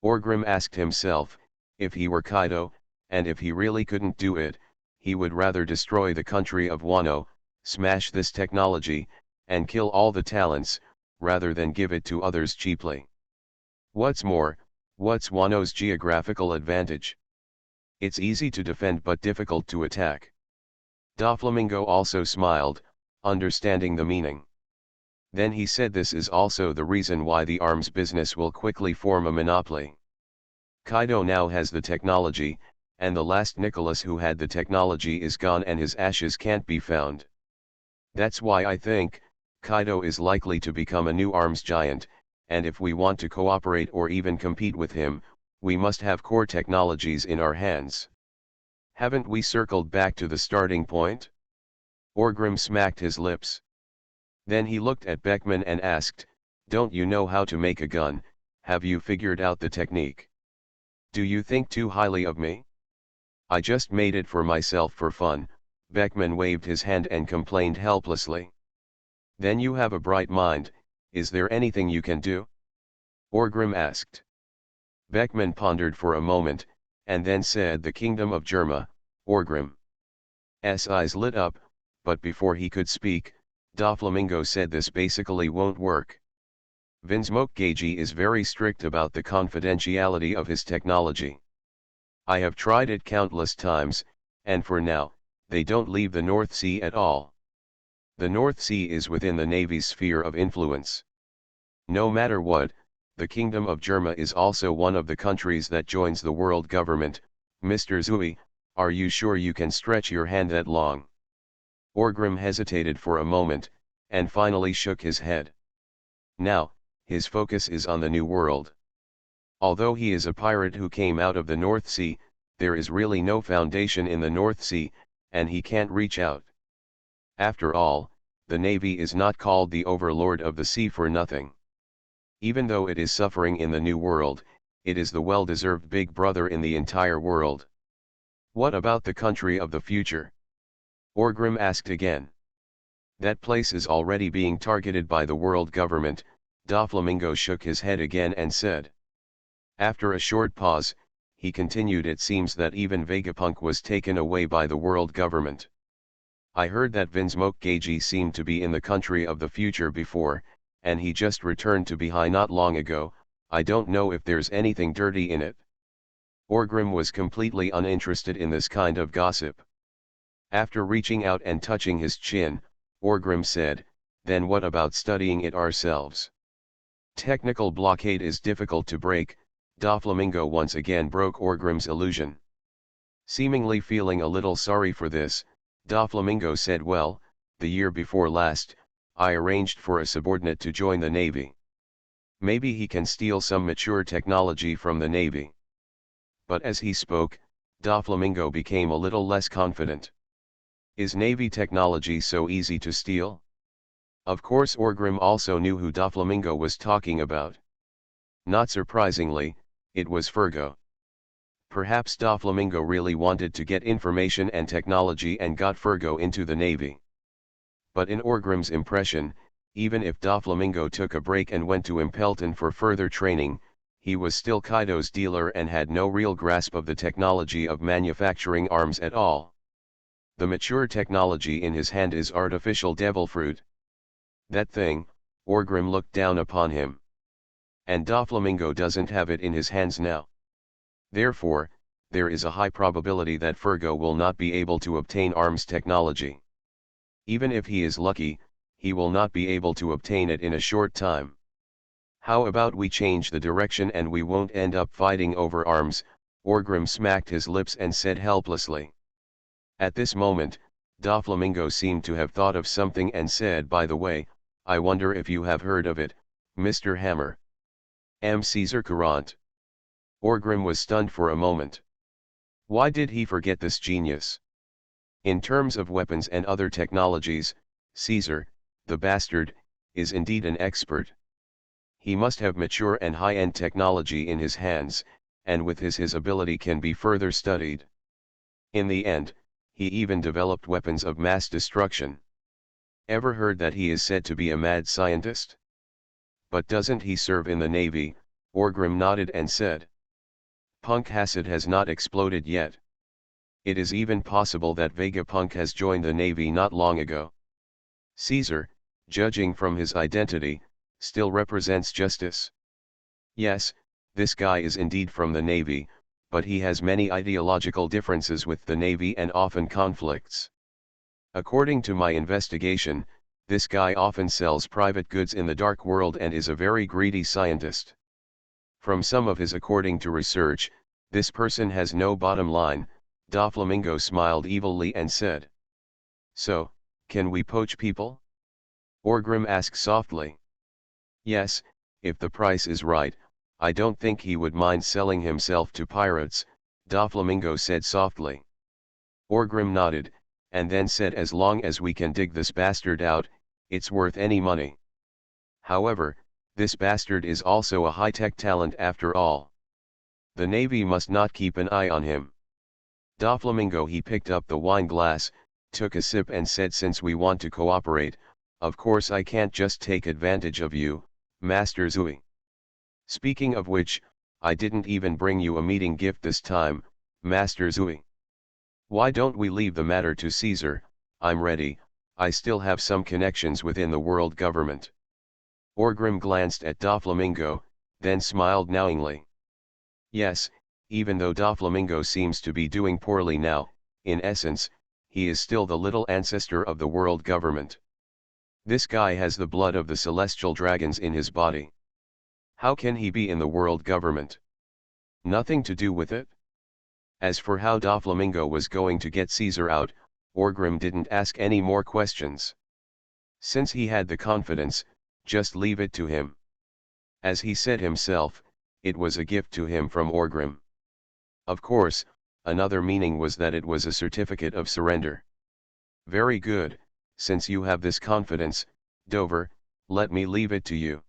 Orgrim asked himself, if he were Kaido, and if he really couldn't do it, he would rather destroy the country of Wano, smash this technology, and kill all the talents, rather than give it to others cheaply. What's more, what's Wano's geographical advantage? It's easy to defend but difficult to attack. Doflamingo also smiled, understanding the meaning. Then he said, this is also the reason why the arms business will quickly form a monopoly. Kaido now has the technology, and the last Nicholas who had the technology is gone and his ashes can't be found. That's why I think, Kaido is likely to become a new arms giant, and if we want to cooperate or even compete with him, we must have core technologies in our hands. Haven't we circled back to the starting point? Orgrim smacked his lips. Then he looked at Beckman and asked, Don't you know how to make a gun? Have you figured out the technique? Do you think too highly of me? I just made it for myself for fun. Beckman waved his hand and complained helplessly. Then you have a bright mind, is there anything you can do? Orgrim asked. Beckman pondered for a moment, and then said, the kingdom of Germa, Orgrim's eyes lit up, but before he could speak, Doflamingo said, this basically won't work. Vinsmoke is very strict about the confidentiality of his technology. I have tried it countless times, and for now, they don't leave the North Sea at all. The North Sea is within the Navy's sphere of influence. No matter what, the Kingdom of Germa is also one of the countries that joins the world government. Mr. Zui, are you sure you can stretch your hand that long? Orgrim hesitated for a moment, and finally shook his head. Now, his focus is on the New World. Although he is a pirate who came out of the North Sea, there is really no foundation in the North Sea, and he can't reach out. After all, the Navy is not called the overlord of the sea for nothing. Even though it is suffering in the New World, it is the well-deserved big brother in the entire world. What about the country of the future? Orgrim asked again. That place is already being targeted by the world government. Doflamingo shook his head again and said. After a short pause, he continued, it seems that even Vegapunk was taken away by the world government. I heard that Vinsmoke seemed to be in the country of the future before, and he just returned to Bihai not long ago. I don't know if there's anything dirty in it. Orgrim was completely uninterested in this kind of gossip. After reaching out and touching his chin, Orgrim said, then what about studying it ourselves? Technical blockade is difficult to break. Doflamingo once again broke Orgrim's illusion. Seemingly feeling a little sorry for this, Doflamingo said, well, the year before last, I arranged for a subordinate to join the Navy. Maybe he can steal some mature technology from the Navy. But as he spoke, Doflamingo became a little less confident. Is Navy technology so easy to steal? Of course Orgrim also knew who Doflamingo was talking about. Not surprisingly, it was Fergo. Perhaps Doflamingo really wanted to get information and technology and got Fergo into the Navy. But in Orgrim's impression, even if Doflamingo took a break and went to Impelton for further training, he was still Kaido's dealer and had no real grasp of the technology of manufacturing arms at all. The mature technology in his hand is artificial devil fruit. That thing, Orgrim looked down upon him. And Doflamingo doesn't have it in his hands now. Therefore, there is a high probability that Fergo will not be able to obtain arms technology. Even if he is lucky, he will not be able to obtain it in a short time. How about we change the direction and we won't end up fighting over arms? Orgrim smacked his lips and said helplessly. At this moment, Doflamingo seemed to have thought of something and said, by the way, I wonder if you have heard of it, Mr. Hammer. Caesar Courant. Orgrim was stunned for a moment. Why did he forget this genius? In terms of weapons and other technologies, Caesar, the bastard, is indeed an expert. He must have mature and high-end technology in his hands, and with his ability can be further studied. In the end, he even developed weapons of mass destruction. Ever heard that he is said to be a mad scientist? But doesn't he serve in the Navy? Orgrim nodded and said. Punk Acid has not exploded yet. It is even possible that Vegapunk has joined the Navy not long ago. Caesar, judging from his identity, still represents justice. Yes, this guy is indeed from the Navy, but he has many ideological differences with the Navy and often conflicts. According to my investigation, this guy often sells private goods in the dark world and is a very greedy scientist. From some of his according to research, this person has no bottom line. Doflamingo smiled evilly and said. So, can we poach people? Orgrim asked softly. Yes, if the price is right, I don't think he would mind selling himself to pirates, Doflamingo said softly. Orgrim nodded, and then said, as long as we can dig this bastard out, it's worth any money. However, This bastard is also a high-tech talent after all. The Navy must not keep an eye on him. Doflamingo he picked up the wine glass, took a sip and said, since we want to cooperate, of course I can't just take advantage of you, Master Zui. Speaking of which, I didn't even bring you a meeting gift this time, Master Zui. Why don't we leave the matter to Caesar? I'm ready, I still have some connections within the world government. Orgrim glanced at Doflamingo, then smiled knowingly. Yes, even though Doflamingo seems to be doing poorly now, in essence, he is still the little ancestor of the world government. This guy has the blood of the celestial dragons in his body. How can he be in the world government? Nothing to do with it? As for how Doflamingo was going to get Caesar out, Orgrim didn't ask any more questions. Since he had the confidence, just leave it to him. As he said himself, it was a gift to him from Orgrim. Of course, another meaning was that it was a certificate of surrender. Very good, since you have this confidence, Dover, let me leave it to you.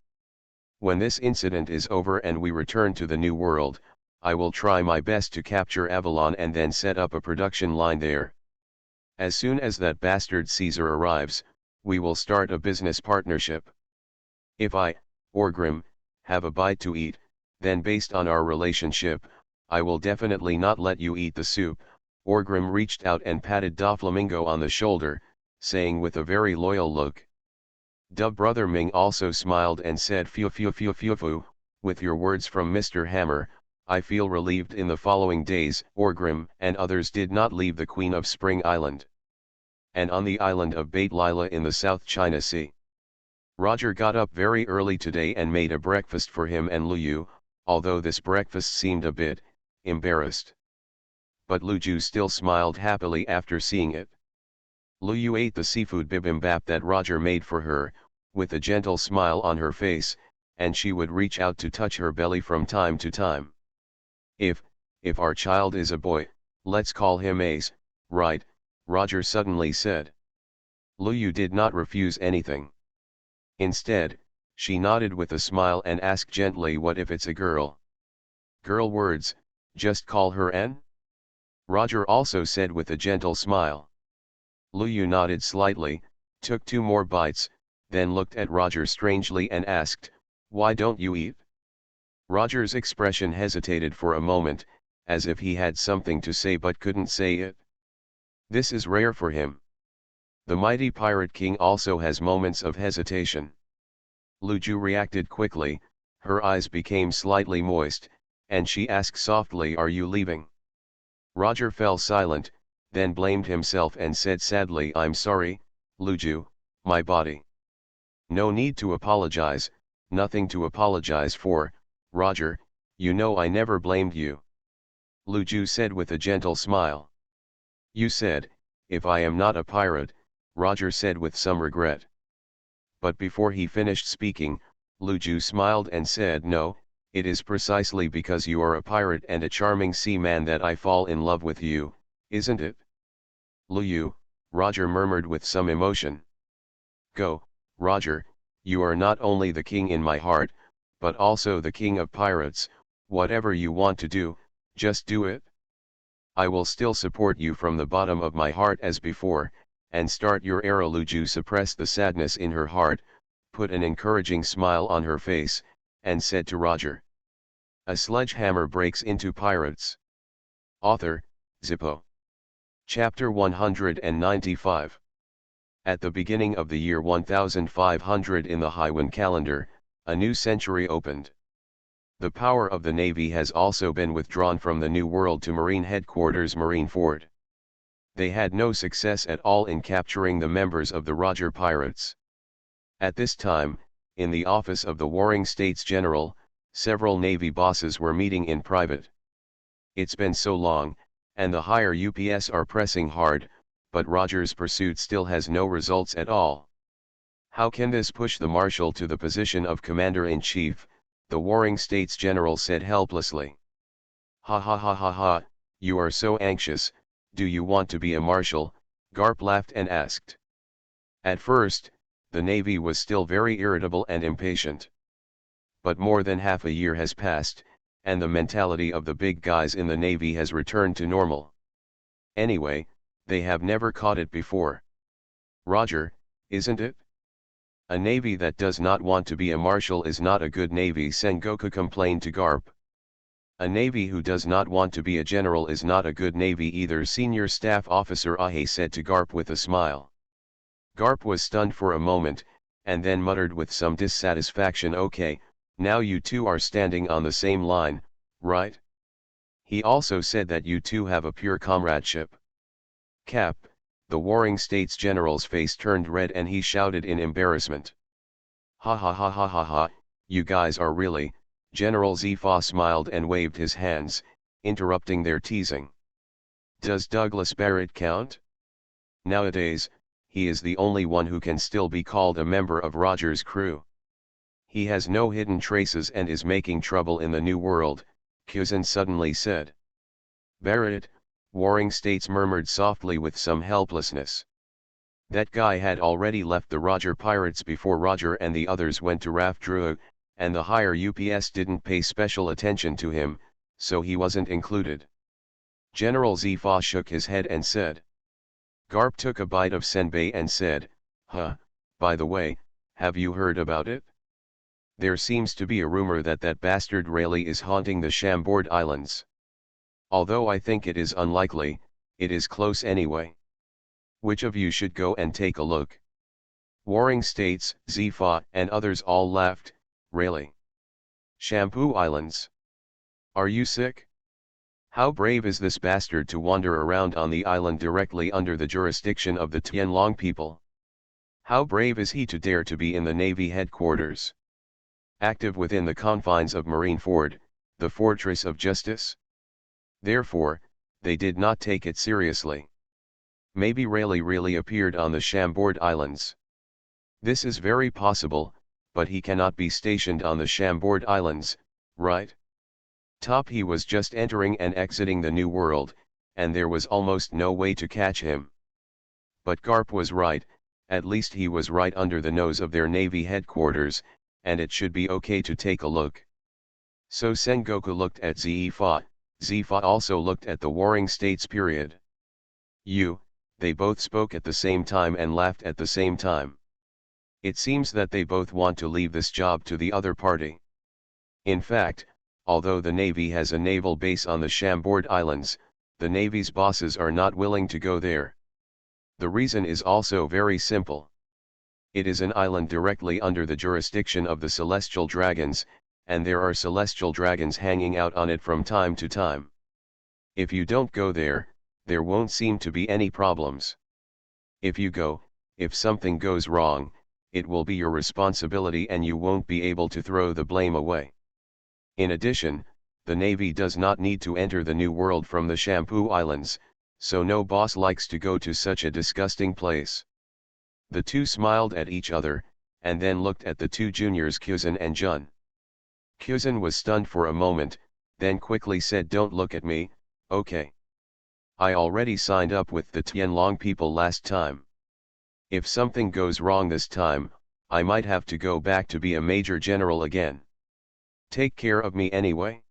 When this incident is over and we return to the New World, I will try my best to capture Avalon and then set up a production line there. As soon as that bastard Caesar arrives, we will start a business partnership. If I, Orgrim, have a bite to eat, then based on our relationship, I will definitely not let you eat the soup. Orgrim reached out and patted Doflamingo on the shoulder, saying with a very loyal look. Dub Brother Ming also smiled and said, Phew, with your words from Mr. Hammer, I feel relieved. In the following days, Orgrim and others did not leave the Queen of Spring Island. And on the island of Bait Lila in the South China Sea. Roger got up very early today and made a breakfast for him and Luyu, although this breakfast seemed a bit embarrassed. But Luju still smiled happily after seeing it. Luyu ate the seafood bibimbap that Roger made for her, with a gentle smile on her face, and she would reach out to touch her belly from time to time. If our child is a boy, let's call him Ace, right? Roger suddenly said. Luyu did not refuse anything. Instead, she nodded with a smile and asked gently, what if it's a girl? Girl words, just call her N? Roger also said with a gentle smile. Luyu nodded slightly, took 2 more bites, then looked at Roger strangely and asked, why don't you eat? Roger's expression hesitated for a moment, as if he had something to say but couldn't say it. This is rare for him. The mighty Pirate King also has moments of hesitation. Luju reacted quickly, her eyes became slightly moist, and she asked softly, are you leaving? Roger fell silent, then blamed himself and said sadly, I'm sorry, Luju, my body. No need to apologize, nothing to apologize for, Roger, you know I never blamed you. Luju said with a gentle smile. You said, if I am not a pirate, Roger said with some regret. But before he finished speaking, Luju smiled and said, no, it is precisely because you are a pirate and a charming seaman that I fall in love with you, isn't it? Luyu, Roger murmured with some emotion. Go, Roger, you are not only the king in my heart, but also the king of pirates. Whatever you want to do, just do it. I will still support you from the bottom of my heart as before, and start your era. Luju suppressed the sadness in her heart, put an encouraging smile on her face, and said to Roger. A sledgehammer breaks into pirates. Author, Zippo. Chapter 195. At the beginning of the year 1500 in the Haiwan calendar, a new century opened. The power of the Navy has also been withdrawn from the New World to Marine Headquarters Marineford. They had no success at all in capturing the members of the Roger Pirates. At this time, in the office of the Warring States General, several Navy bosses were meeting in private. It's been so long, and the higher UPS are pressing hard, but Roger's pursuit still has no results at all. How can this push the Marshal to the position of Commander-in-Chief? The Warring States General said helplessly. Ha ha ha ha ha, you are so anxious, do you want to be a Marshal? Garp laughed and asked. At first, the Navy was still very irritable and impatient. but more than half a year has passed, and the mentality of the big guys in the Navy has returned to normal. Anyway, they have never caught it before. Roger, isn't it? A Navy that does not want to be a marshal is not a good Navy, Sengoku complained to Garp. A Navy who does not want to be a general is not a good Navy either, Senior Staff Officer Ahe said to Garp with a smile. Garp was stunned for a moment, and then muttered with some dissatisfaction, "Okay, now you two are standing on the same line, right?" He also said that you two have a pure comradeship. Cap, the Warring States General's face turned red and he shouted in embarrassment. Ha ha ha ha ha ha, you guys are really. General Zifa smiled and waved his hands, interrupting their teasing. Does Douglas Barrett count? Nowadays, he is the only one who can still be called a member of Roger's crew. He has no hidden traces and is making trouble in the New World, Kuzan suddenly said. Barrett, Warring States murmured softly with some helplessness. That guy had already left the Roger Pirates before Roger and the others went to Raf Drua, and the higher UPS didn't pay special attention to him, so he wasn't included. General Zifa shook his head and said. Garp took a bite of senbei and said, "Huh, by the way, have you heard about it? There seems to be a rumor that that bastard Rayleigh is haunting the Chambord Islands. Although I think it is unlikely, it is close anyway. Which of you should go and take a look?" Warring States, Zifa, and others all laughed. Rayleigh. Shampoo Islands. Are you sick? How brave is this bastard to wander around on the island directly under the jurisdiction of the Tianlong people? How brave is he to dare to be in the Navy headquarters? Active within the confines of Marineford, the fortress of justice? Therefore, they did not take it seriously. Maybe Rayleigh really appeared on the Chambord Islands. This is very possible, but he cannot be stationed on the Chambord Islands, right? He was just entering and exiting the New World, and there was almost no way to catch him. But Garp was right, at least he was right under the nose of their Navy headquarters, and it should be okay to take a look. So Sengoku looked at Zifa, Zifa also looked at the Warring States period. They both spoke at the same time and laughed at the same time. It seems that they both want to leave this job to the other party. In fact, although the Navy has a naval base on the Chambord Islands, the Navy's bosses are not willing to go there. The reason is also very simple. It is an island directly under the jurisdiction of the Celestial Dragons, and there are Celestial Dragons hanging out on it from time to time. If you don't go there, there won't seem to be any problems. If you go, if something goes wrong, it will be your responsibility and you won't be able to throw the blame away. In addition, the Navy does not need to enter the New World from the Shampoo Islands, so no boss likes to go to such a disgusting place. The two smiled at each other, and then looked at the two juniors Kuzan and Jun. Kuzan was stunned for a moment, then quickly said, "Don't look at me, okay? I already signed up with the Tianlong people last time. If something goes wrong this time, I might have to go back to be a major general again. Take care of me anyway.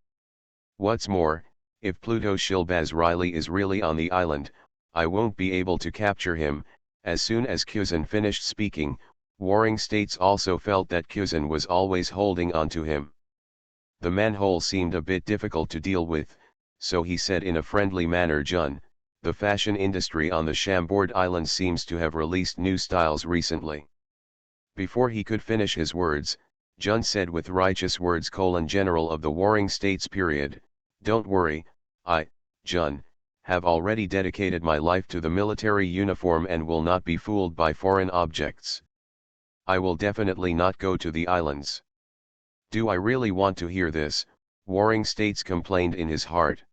What's more, if Pluto Shilbaz Riley is really on the island, I won't be able to capture him." As soon as Kuzan finished speaking, Warring States also felt that Kuzan was always holding on to him. The manhole seemed a bit difficult to deal with, so he said in a friendly manner, "Jun, the fashion industry on the Chambord Islands seems to have released new styles recently." Before he could finish his words, Jun said with righteous words, "General of the Warring States period, don't worry, I, Jun, have already dedicated my life to the military uniform and will not be fooled by foreign objects. I will definitely not go to the islands." "Do I really want to hear this?" Warring States complained in his heart.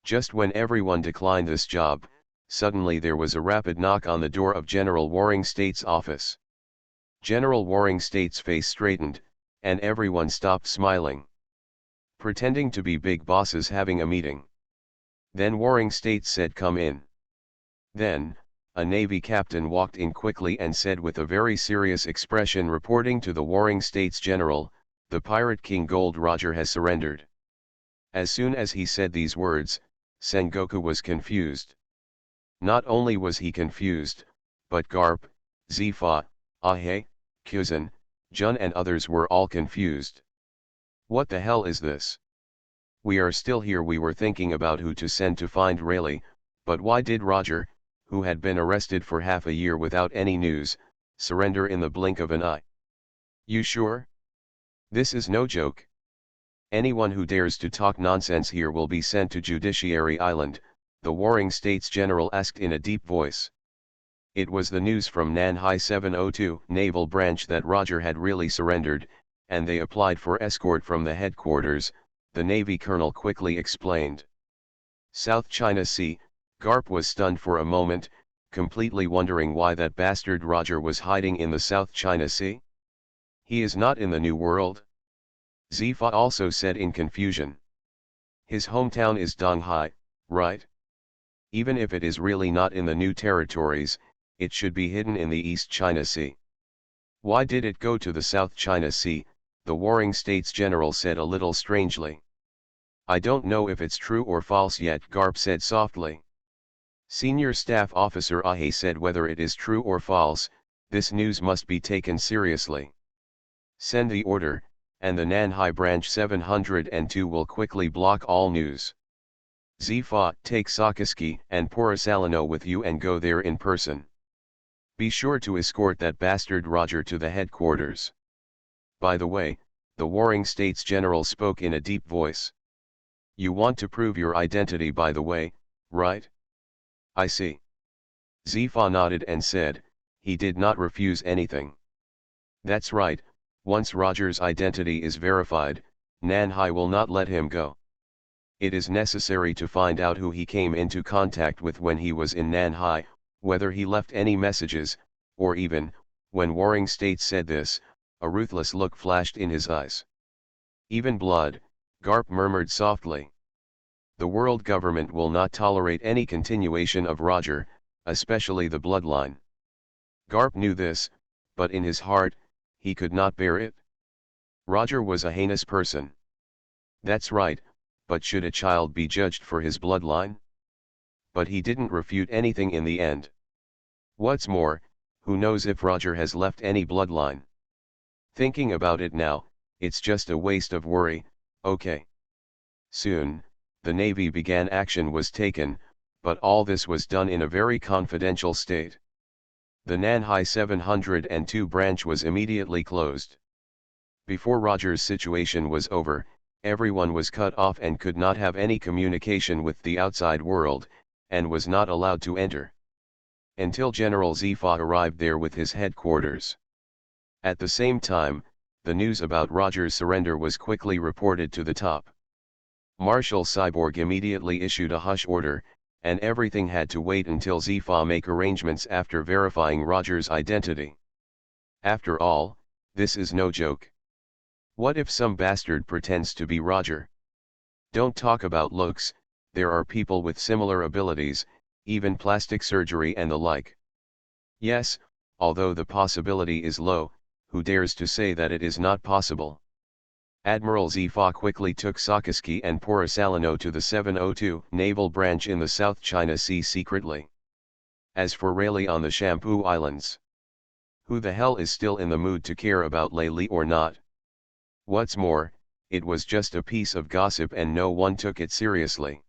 Just when everyone declined this job, suddenly there was a rapid knock on the door of General Warring States' office. General Warring States' face straightened, and everyone stopped smiling. Pretending to be big bosses having a meeting. Then Warring States said, "Come in." Then, a Navy captain walked in quickly and said with a very serious expression, reporting to the Warring States General, The Pirate King Gold Roger has surrendered. As soon as he said these words, Sengoku was confused. Not only was he confused, but Garp, Zifa, Ahe, Kyuzan, Jun and others were all confused. What the hell is this? We are still here. We were thinking about who to send to find Rayleigh, but why did Roger, who had been arrested for half a year without any news, surrender in the blink of an eye? You sure? This is no joke. Anyone who dares to talk nonsense here will be sent to Judiciary Island, the Warring States General asked in a deep voice. It was the news from Nanhai 702 Naval Branch that Roger had really surrendered, and they applied for escort from the headquarters, the Navy colonel quickly explained. South China Sea, Garp was stunned for a moment, completely wondering why that bastard Roger was hiding in the South China Sea. He is not in the New World? Zifa also said in confusion. His hometown is Donghai, right? Even if it is really not in the New Territories, it should be hidden in the East China Sea. Why did it go to the South China Sea? The Warring States General said a little strangely. I don't know if it's true or false yet, Garp said softly. Senior Staff Officer Ahe said whether it is true or false, this news must be taken seriously. Send the order, and the Nanhai Branch 702 will quickly block all news. Zifa, take Sakaski and Porisalino with you and go there in person. Be sure to escort that bastard Roger to the headquarters. By the way, the Warring States General spoke in a deep voice. You want to prove your identity, by the way, right? I see. Zifa nodded and said, he did not refuse anything. That's right, once Roger's identity is verified, Nanhai will not let him go. It is necessary to find out who he came into contact with when he was in Nanhai, whether he left any messages, or even, when Warring States said this, a ruthless look flashed in his eyes. Even blood, Garp murmured softly. The world government will not tolerate any continuation of Roger, especially the bloodline. Garp knew this, but in his heart, he could not bear it. Roger was a heinous person. That's right, but should a child be judged for his bloodline? But he didn't refute anything in the end. What's more, who knows if Roger has left any bloodline? Thinking about it now, it's just a waste of worry, okay. Soon, the Navy began. Action was taken, but all this was done in a very confidential state. The Nanhai 702 branch was immediately closed. Before Roger's situation was over, everyone was cut off and could not have any communication with the outside world, and was not allowed to enter. Until General Zifa arrived there with his headquarters. At the same time, the news about Roger's surrender was quickly reported to the top. Marshal Cyborg immediately issued a hush order, and everything had to wait until Zifa make arrangements after verifying Roger's identity. After all, this is no joke. What if some bastard pretends to be Roger? Don't talk about looks, there are people with similar abilities, even plastic surgery and the like. Yes, although the possibility is low, who dares to say that it is not possible? Admiral Zifa quickly took Sakaski and Porisalino to the 702 Naval Branch in the South China Sea secretly. As for Rayleigh on the Shampoo Islands, who the hell is still in the mood to care about Rayleigh or not? What's more, it was just a piece of gossip and no one took it seriously.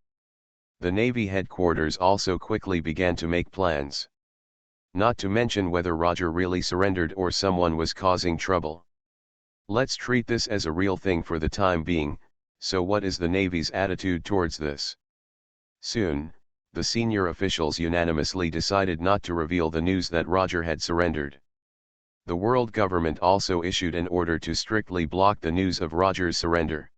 The Navy headquarters also quickly began to make plans. Not to mention whether Roger really surrendered or someone was causing trouble. Let's treat this as a real thing for the time being. So what is the Navy's attitude towards this? Soon, the senior officials unanimously decided not to reveal the news that Roger had surrendered. The world government also issued an order to strictly block the news of Roger's surrender.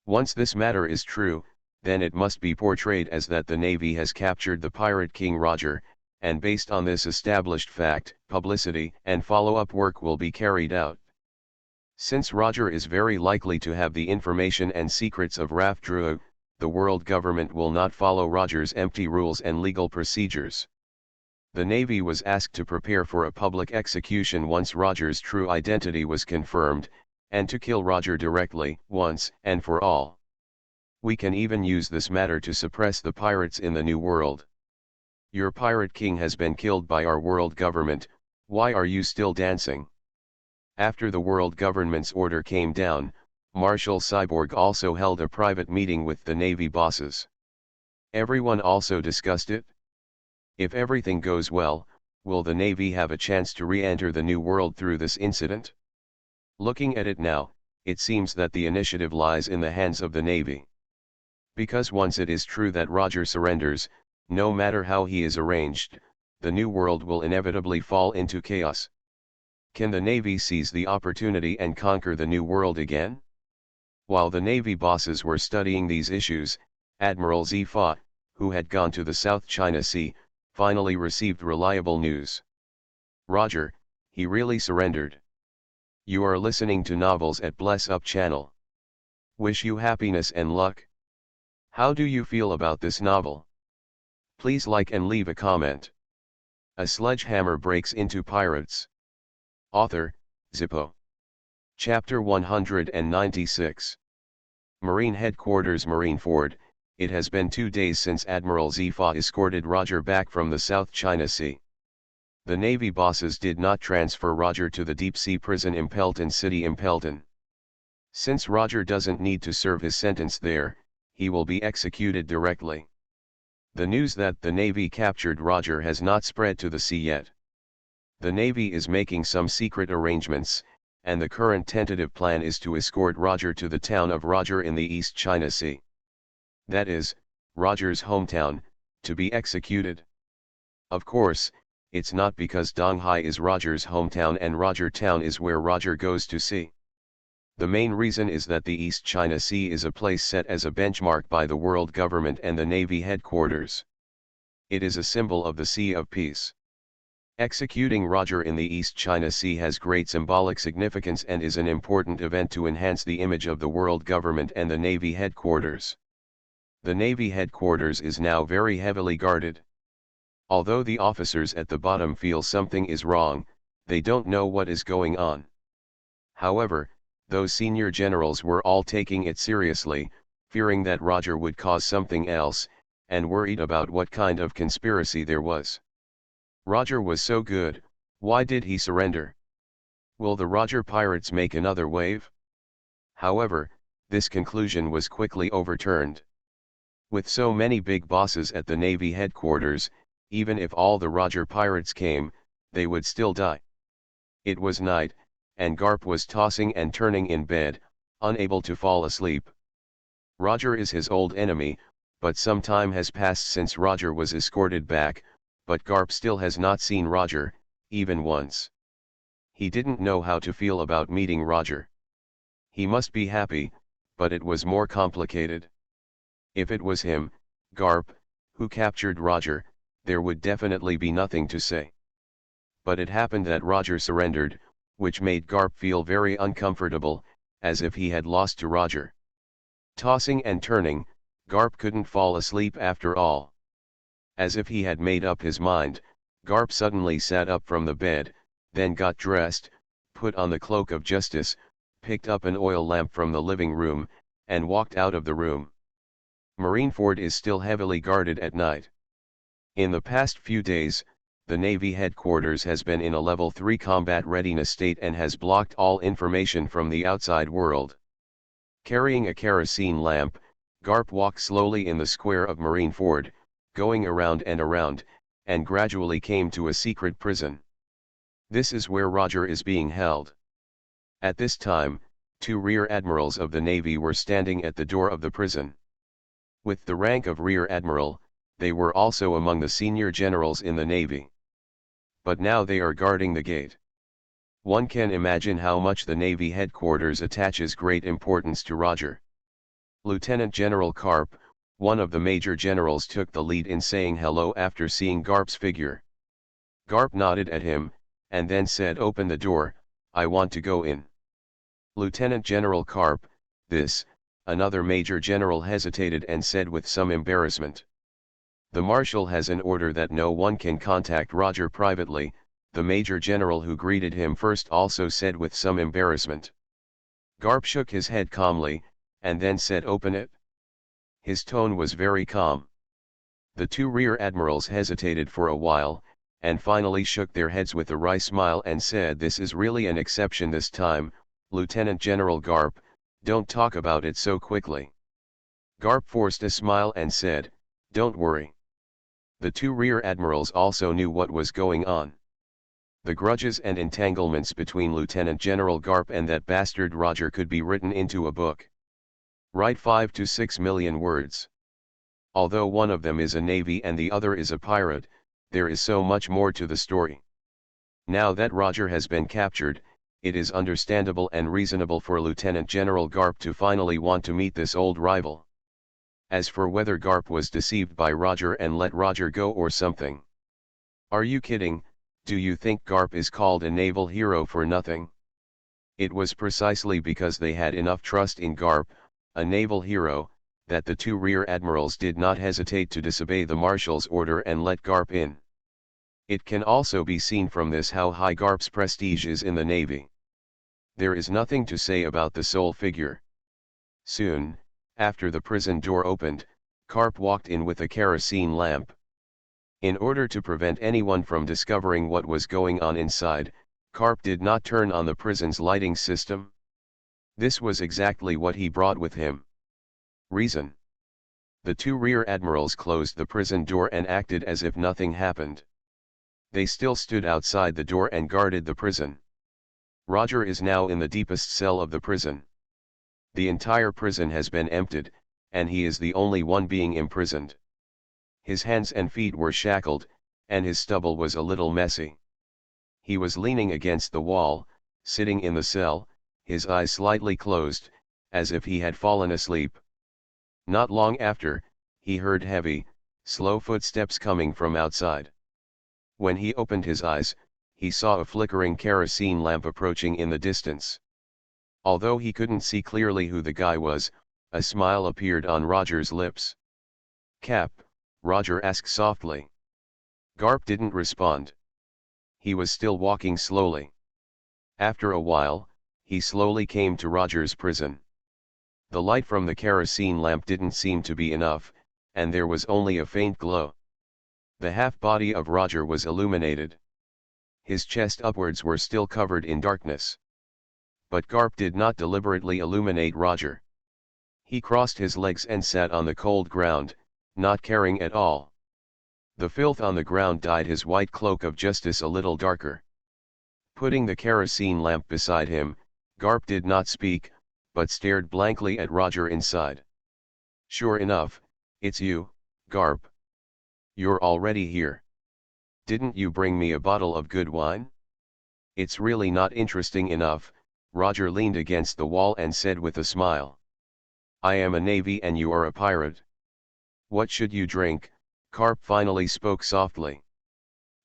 Once this matter is true, then it must be portrayed as that the Navy has captured the pirate king Roger, and based on this established fact, publicity and follow-up work will be carried out. Since Roger is very likely to have the information and secrets of Raf Drua, the world government will not follow Roger's empty rules and legal procedures. The Navy was asked to prepare for a public execution once Roger's true identity was confirmed, and to kill Roger directly, once and for all. We can even use this matter to suppress the pirates in the New World. Your pirate king has been killed by our world government, why are you still dancing? After the world government's order came down, Marshal Cyborg also held a private meeting with the Navy bosses. Everyone also discussed it. If everything goes well, will the Navy have a chance to re-enter the New World through this incident? Looking at it now, it seems that the initiative lies in the hands of the Navy. Because once it is true that Roger surrenders, no matter how he is arranged, the New World will inevitably fall into chaos. Can the Navy seize the opportunity and conquer the New World again? While the Navy bosses were studying these issues, Admiral Sci-fi, who had gone to the South China Sea, finally received reliable news. Roger, he really surrendered. You are listening to Novels at Bless Up channel. Wish you happiness and luck. How do you feel about this novel? Please like and leave a comment. A sledgehammer breaks into pirates. Author, Zippo. Chapter 196. Marine Headquarters Marineford. It has been 2 days since Admiral Sci-fi escorted Roger back from the South China Sea. The Navy bosses did not transfer Roger to the deep-sea prison Impelton City Impelton. Since Roger doesn't need to serve his sentence there, he will be executed directly. The news that the Navy captured Roger has not spread to the sea yet. The Navy is making some secret arrangements, and the current tentative plan is to escort Roger to the town of Roger in the East China Sea. That is, Roger's hometown, to be executed. Of course, it's not because Donghai is Roger's hometown and Roger Town is where Roger goes to sea. The main reason is that the East China Sea is a place set as a benchmark by the world government and the Navy headquarters. It is a symbol of the Sea of Peace. Executing Roger in the East China Sea has great symbolic significance and is an important event to enhance the image of the world government and the Navy headquarters. The Navy headquarters is now very heavily guarded. Although the officers at the bottom feel something is wrong, they don't know what is going on. However, those senior generals were all taking it seriously, fearing that Roger would cause something else, and worried about what kind of conspiracy there was. Roger was so good, why did he surrender? Will the Roger pirates make another wave? However, this conclusion was quickly overturned. With so many big bosses at the Navy headquarters, even if all the Roger pirates came, they would still die. It was night, and Garp was tossing and turning in bed, unable to fall asleep. Roger is his old enemy, but some time has passed since Roger was escorted back, but Garp still has not seen Roger, even once. He didn't know how to feel about meeting Roger. He must be happy, but it was more complicated. If it was him, Garp, who captured Roger, there would definitely be nothing to say. But it happened that Roger surrendered, which made Garp feel very uncomfortable, as if he had lost to Roger. Tossing and turning, Garp couldn't fall asleep after all. As if he had made up his mind, Garp suddenly sat up from the bed, then got dressed, put on the cloak of justice, picked up an oil lamp from the living room, and walked out of the room. Marineford is still heavily guarded at night. In the past few days, the Navy headquarters has been in a level 3 combat readiness state and has blocked all information from the outside world. Carrying a kerosene lamp, Garp walked slowly in the square of Marineford, going around, and gradually came to a secret prison. This is where Roger is being held. At this time, 2 rear admirals of the Navy were standing at the door of the prison. With the rank of rear admiral, they were also among the senior generals in the Navy. But now they are guarding the gate. One can imagine how much the Navy headquarters attaches great importance to Roger. Lieutenant General Karp, one of the major generals, took the lead in saying hello after seeing Garp's figure. Garp nodded at him, and then said, "Open the door, I want to go in." Lieutenant General Karp, another major general hesitated and said with some embarrassment. The Marshal has an order that no one can contact Roger privately, the Major General who greeted him first also said with some embarrassment. Garp shook his head calmly, and then said, "Open it." His tone was very calm. The two rear admirals hesitated for a while, and finally shook their heads with a wry smile and said, "This is really an exception this time, Lieutenant General Garp, don't talk about it so quickly." Garp forced a smile and said, "Don't worry." The two rear admirals also knew what was going on. The grudges and entanglements between Lieutenant General Garp and that bastard Roger could be written into a book. Write 5 to 6 million words. Although one of them is a navy and the other is a pirate, there is so much more to the story. Now that Roger has been captured, it is understandable and reasonable for Lieutenant General Garp to finally want to meet this old rival. As for whether Garp was deceived by Roger and let Roger go or something. Are you kidding? Do you think Garp is called a naval hero for nothing? It was precisely because they had enough trust in Garp, a naval hero, that the two rear admirals did not hesitate to disobey the marshal's order and let Garp in. It can also be seen from this how high Garp's prestige is in the Navy. There is nothing to say about the sole figure. Soon, after the prison door opened, Garp walked in with a kerosene lamp. In order to prevent anyone from discovering what was going on inside, Garp did not turn on the prison's lighting system. This was exactly what he brought with him. Reason. The two rear admirals closed the prison door and acted as if nothing happened. They still stood outside the door and guarded the prison. Roger is now in the deepest cell of the prison. The entire prison has been emptied, and he is the only one being imprisoned. His hands and feet were shackled, and his stubble was a little messy. He was leaning against the wall, sitting in the cell, his eyes slightly closed, as if he had fallen asleep. Not long after, he heard heavy, slow footsteps coming from outside. When he opened his eyes, he saw a flickering kerosene lamp approaching in the distance. Although he couldn't see clearly who the guy was, a smile appeared on Roger's lips. "Cap?" Roger asked softly. Garp didn't respond. He was still walking slowly. After a while, he slowly came to Roger's prison. The light from the kerosene lamp didn't seem to be enough, and there was only a faint glow. The half-body of Roger was illuminated. His chest upwards were still covered in darkness. But Garp did not deliberately illuminate Roger. He crossed his legs and sat on the cold ground, not caring at all. The filth on the ground dyed his white cloak of justice a little darker. Putting the kerosene lamp beside him, Garp did not speak, but stared blankly at Roger inside. "Sure enough, it's you, Garp. You're already here. Didn't you bring me a bottle of good wine?" "It's really not interesting enough," Roger leaned against the wall and said with a smile. "I am a navy and you are a pirate." "What should you drink?" Garp finally spoke softly.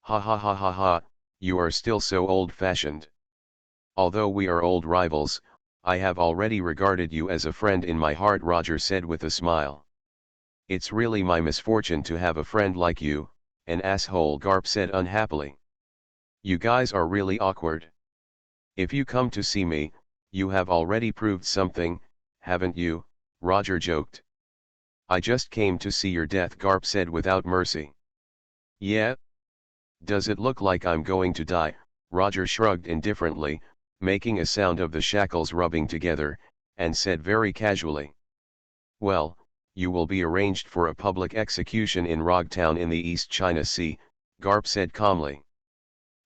"Ha ha ha ha ha, you are still so old-fashioned. Although we are old rivals, I have already regarded you as a friend in my heart," Roger said with a smile. "It's really my misfortune to have a friend like you, an asshole," Garp said unhappily. "You guys are really awkward. If you come to see me, you have already proved something, haven't you?" Roger joked. "I just came to see your death," Garp said without mercy. "Yeah? Does it look like I'm going to die?" Roger shrugged indifferently, making a sound of the shackles rubbing together, and said very casually. "Well, you will be arranged for a public execution in Rogtown in the East China Sea," Garp said calmly.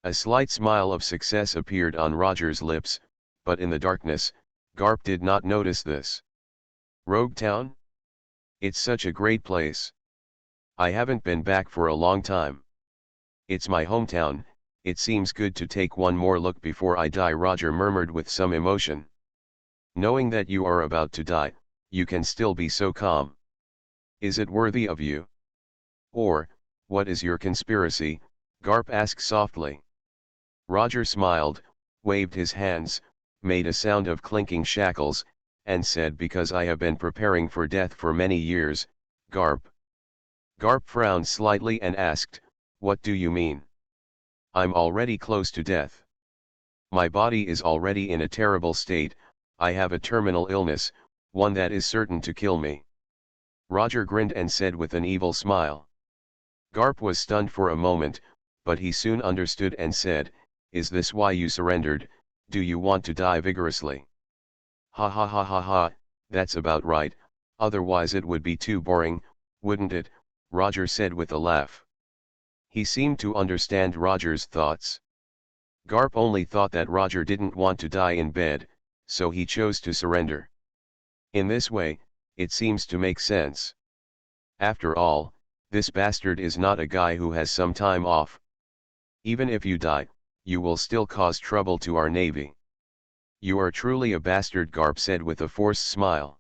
A slight smile of success appeared on Roger's lips, but in the darkness, Garp did not notice this. "Rogtown? It's such a great place. I haven't been back for a long time. It's my hometown. It seems good to take one more look before I die," Roger murmured with some emotion. "Knowing that you are about to die, you can still be so calm. Is it worthy of you? Or, what is your conspiracy?" Garp asked softly. Roger smiled, waved his hands, made a sound of clinking shackles, and said, "Because I have been preparing for death for many years, Garp." Garp frowned slightly and asked, "What do you mean?" "I'm already close to death. My body is already in a terrible state, I have a terminal illness, one that is certain to kill me. Roger grinned and said with an evil smile. Garp was stunned for a moment, but he soon understood and said, "Is this why you surrendered? Do you want to die vigorously?" "Ha ha ha ha ha, that's about right, otherwise it would be too boring, wouldn't it?" Roger said with a laugh. He seemed to understand Roger's thoughts. Garp only thought that Roger didn't want to die in bed, so he chose to surrender. In this way, it seems to make sense. After all, this bastard is not a guy who has some time off. Even if you die, you will still cause trouble to our navy. "You are truly a bastard," Garp said with a forced smile.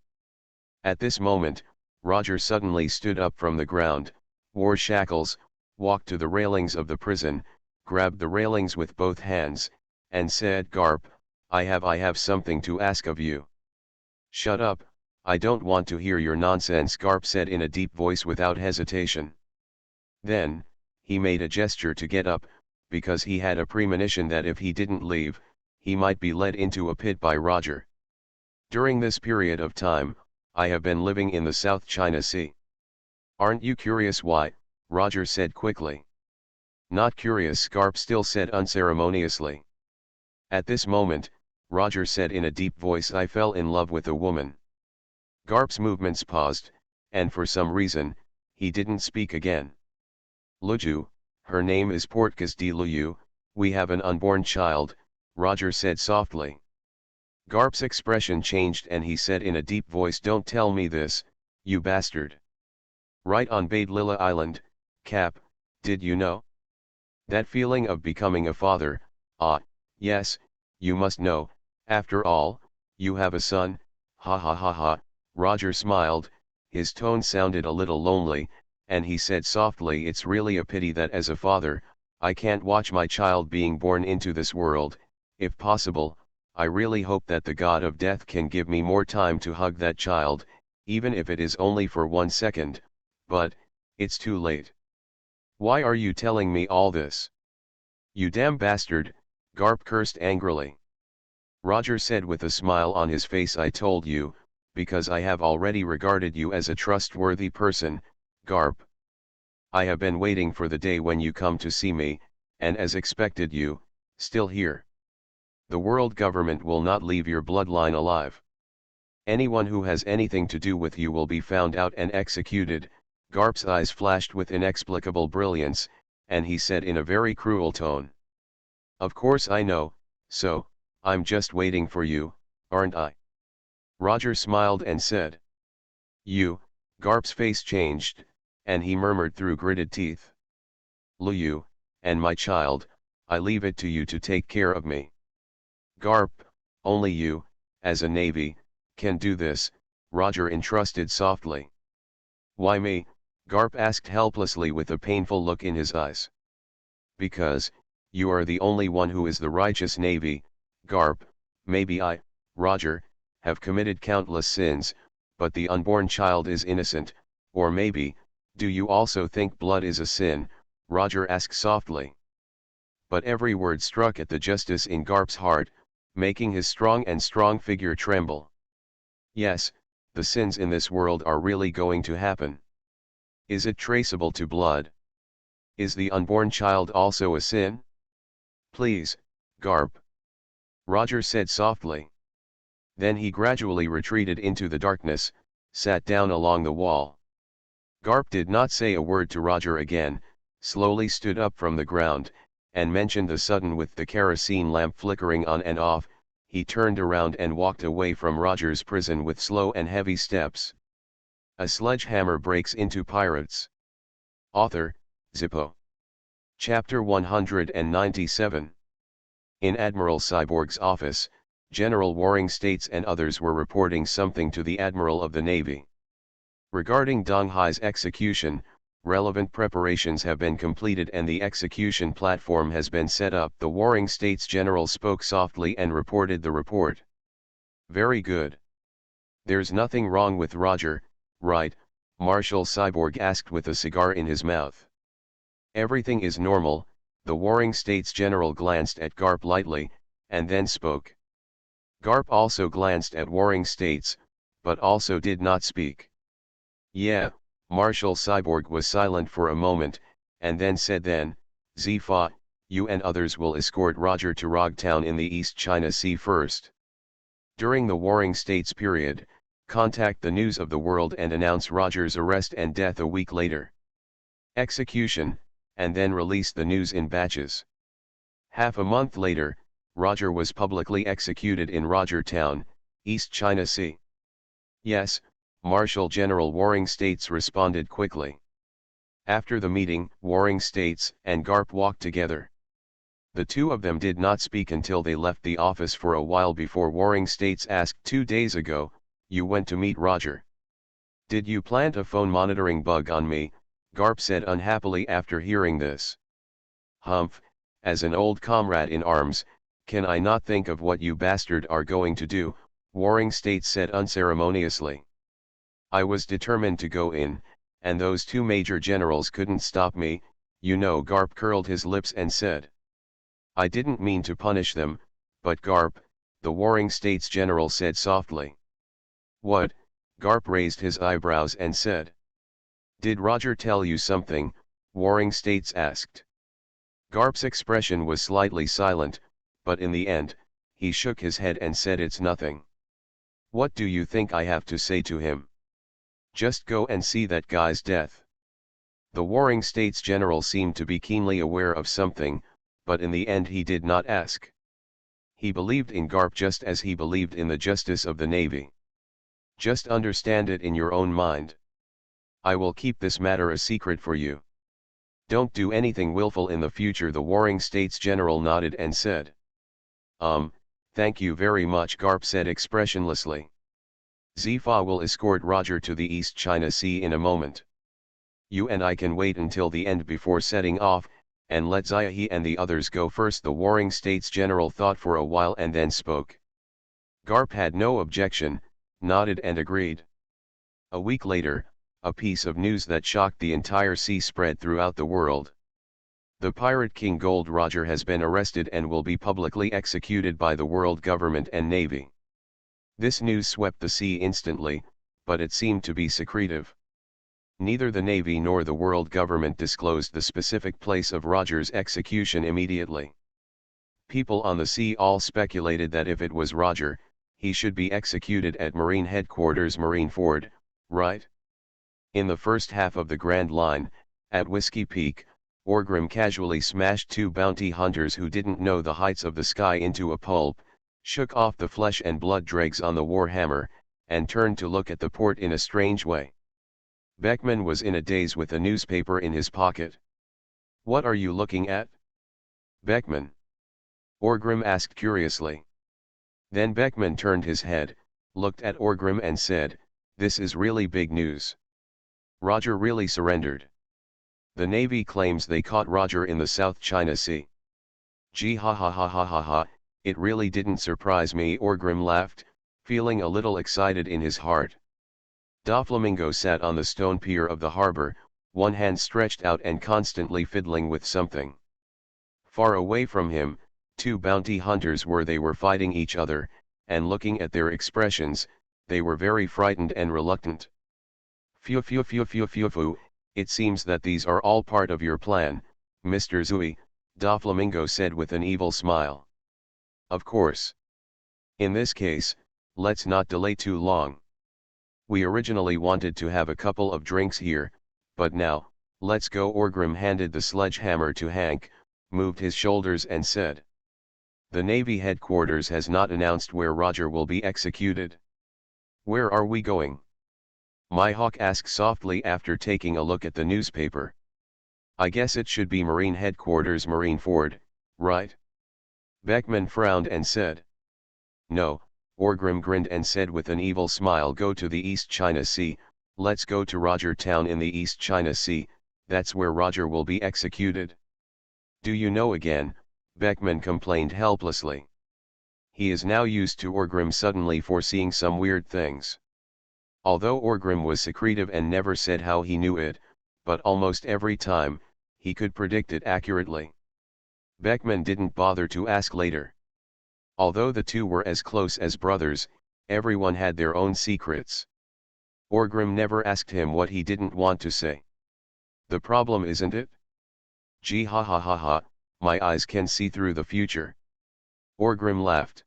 At this moment, Roger suddenly stood up from the ground, wore shackles, walked to the railings of the prison, grabbed the railings with both hands, and said, "Garp, I have something to ask of you." "Shut up, I don't want to hear your nonsense," Garp said in a deep voice without hesitation. Then, he made a gesture to get up, because he had a premonition that if he didn't leave, he might be led into a pit by Roger. "During this period of time, I have been living in the South China Sea." "Aren't you curious why?" Roger said quickly. "Not curious," Garp still said unceremoniously. At this moment, Roger said in a deep voice, "I fell in love with a woman." Garp's movements paused, and for some reason, he didn't speak again. "Luju, her name is Portkas de Luyu, we have an unborn child," Roger said softly. Garp's expression changed and he said in a deep voice, "Don't tell me this, you bastard. Right on Bade Lila Island, Cap, did you know? That feeling of becoming a father, yes, you must know, after all, you have a son, ha ha ha ha." Roger smiled, his tone sounded a little lonely, and he said softly, "It's really a pity that as a father, I can't watch my child being born into this world. If possible, I really hope that the god of death can give me more time to hug that child, even if it is only for 1 second, but, it's too late." "Why are you telling me all this? You damn bastard," Garp cursed angrily. Roger said with a smile on his face, "I told you, because I have already regarded you as a trustworthy person, Garp. I have been waiting for the day when you come to see me, and as expected you, still here. The world government will not leave your bloodline alive. Anyone who has anything to do with you will be found out and executed." Garp's eyes flashed with inexplicable brilliance, and he said in a very cruel tone, "Of course I know, so, I'm just waiting for you, aren't I?" Roger smiled and said, "You." Garp's face changed, and he murmured through gritted teeth, "Luyu, and my child, I leave it to you to take care of me." "Garp, only you, as a navy, can do this," Roger entrusted softly. "Why me?" Garp asked helplessly with a painful look in his eyes. "Because, you are the only one who is the righteous navy, Garp. Maybe I, Roger, have committed countless sins, but the unborn child is innocent, or maybe, do you also think blood is a sin?" Roger asked softly. But every word struck at the justice in Garp's heart, making his strong figure tremble. "Yes, the sins in this world are really going to happen. Is it traceable to blood? Is the unborn child also a sin?" "Please, Garp," Roger said softly. Then he gradually retreated into the darkness, sat down along the wall. Garp did not say a word to Roger again, slowly stood up from the ground, and mentioned the sudden with the kerosene lamp flickering on and off. He turned around and walked away from Roger's prison with slow and heavy steps. A Sledgehammer Breaks into Pirates. Author, Zippo. Chapter 197. In Admiral Cyborg's office, General Waring States and others were reporting something to the Admiral of the Navy. Regarding Dong Hai's execution, relevant preparations have been completed and the execution platform has been set up. The Waring States General spoke softly and reported the report. "Very good. There's nothing wrong with Roger, right?" Marshal Cyborg asked with a cigar in his mouth. "Everything is normal." The Waring States General glanced at Garp lightly, and then spoke. Garp also glanced at warring states, but also did not speak. Yeah, Marshal Cyborg was silent for a moment, and then said Sci-fi, you and others will escort Roger to Rogtown in the East China Sea first. During the warring states period, contact the News of the World and announce Roger's arrest and death a week later. Execution, and then release the news in batches. Half a month later, Roger was publicly executed in Rogertown, East China Sea. Yes, Marshal General Warring States responded quickly. After the meeting, Warring States and Garp walked together. The two of them did not speak until they left the office for a while before Warring States asked 2 days ago, you went to meet Roger. Did you plant a phone monitoring bug on me? Garp said unhappily after hearing this. Humph, as an old comrade in arms, can I not think of what you bastard are going to do, Warring States said unceremoniously. I was determined to go in, and those two major generals couldn't stop me, you know. Garp curled his lips and said. I didn't mean to punish them, but Garp, the Warring States general said softly. What? Garp raised his eyebrows and said. Did Roger tell you something? Warring States asked. Garp's expression was slightly silent, but in the end, he shook his head and said it's nothing. What do you think I have to say to him? Just go and see that guy's death. The Warring States general seemed to be keenly aware of something, but in the end he did not ask. He believed in Garp just as he believed in the justice of the Navy. Just understand it in your own mind. I will keep this matter a secret for you. Don't do anything willful in the future. The Warring States general nodded and said. Thank you very much, Garp said expressionlessly. Sci-fi will escort Roger to the East China Sea in a moment. You and I can wait until the end before setting off, and let Sci-fi and the others go first. The Warring States general thought for a while and then spoke. Garp had no objection, nodded and agreed. A week later, a piece of news that shocked the entire sea spread throughout the world. The pirate king Gold Roger has been arrested and will be publicly executed by the world government and navy. This news swept the sea instantly, but it seemed to be secretive. Neither the navy nor the world government disclosed the specific place of Roger's execution immediately. People on the sea all speculated that if it was Roger, he should be executed at Marine Headquarters Marineford, right? In the first half of the Grand Line, at Whiskey Peak, Orgrim casually smashed two bounty hunters who didn't know the heights of the sky into a pulp, shook off the flesh and blood dregs on the warhammer, and turned to look at the port in a strange way. Beckman was in a daze with a newspaper in his pocket. What are you looking at? Beckman. Orgrim asked curiously. Then Beckman turned his head, looked at Orgrim and said, this is really big news. Roger really surrendered. The Navy claims they caught Roger in the South China Sea. Gee ha ha ha ha ha ha, it really didn't surprise me. Orgrim laughed, feeling a little excited in his heart. Doflamingo sat on the stone pier of the harbor, one hand stretched out and constantly fiddling with something. Far away from him, two bounty hunters were fighting each other, and looking at their expressions, they were very frightened and reluctant. Phew phew phew phew phew phew, it seems that these are all part of your plan, Mr. Zui, Doflamingo said with an evil smile. Of course. In this case, let's not delay too long. We originally wanted to have a couple of drinks here, but now, let's go. Orgrim handed the sledgehammer to Hank, moved his shoulders and said. The Navy headquarters has not announced where Roger will be executed. Where are we going? Mihawk asked softly after taking a look at the newspaper. I guess it should be Marine Headquarters Marineford, right? Beckman frowned and said. No, Orgrim grinned and said with an evil smile, go to the East China Sea, let's go to Roger Town in the East China Sea, that's where Roger will be executed. Do you know again? Beckman complained helplessly. He is now used to Orgrim suddenly foreseeing some weird things. Although Orgrim was secretive and never said how he knew it, but almost every time, he could predict it accurately. Beckman didn't bother to ask later. Although the two were as close as brothers, everyone had their own secrets. Orgrim never asked him what he didn't want to say. The problem isn't it? Gee ha ha ha ha, my eyes can see through the future. Orgrim laughed.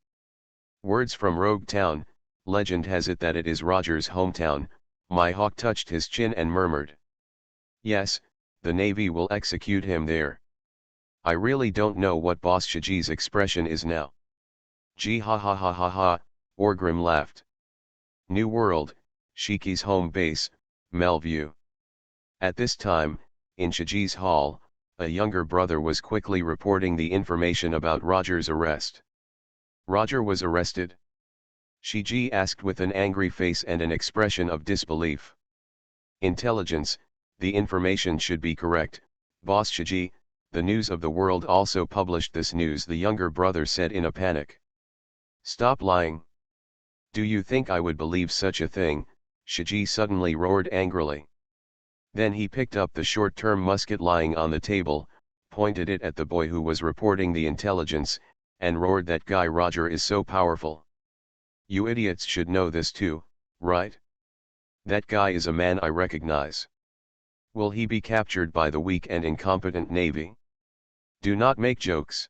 Words from Rogue Town, legend has it that it is Roger's hometown. My hawk touched his chin and murmured. Yes, the Navy will execute him there. I really don't know what Boss Shiji's expression is now. Gee ha ha ha ha ha, Orgrim laughed. New World, Shiki's home base, Melview. At this time, in Shiji's hall, a younger brother was quickly reporting the information about Roger's arrest. Roger was arrested? Shiji asked with an angry face and an expression of disbelief. Intelligence, the information should be correct, Boss Shiji. The News of the World also published this news, the younger brother said in a panic. Stop lying. Do you think I would believe such a thing? Shiji suddenly roared angrily. Then he picked up the short-term musket lying on the table, pointed it at the boy who was reporting the intelligence, and roared, that guy Roger is so powerful. You idiots should know this too, right? That guy is a man I recognize. Will he be captured by the weak and incompetent Navy? Do not make jokes.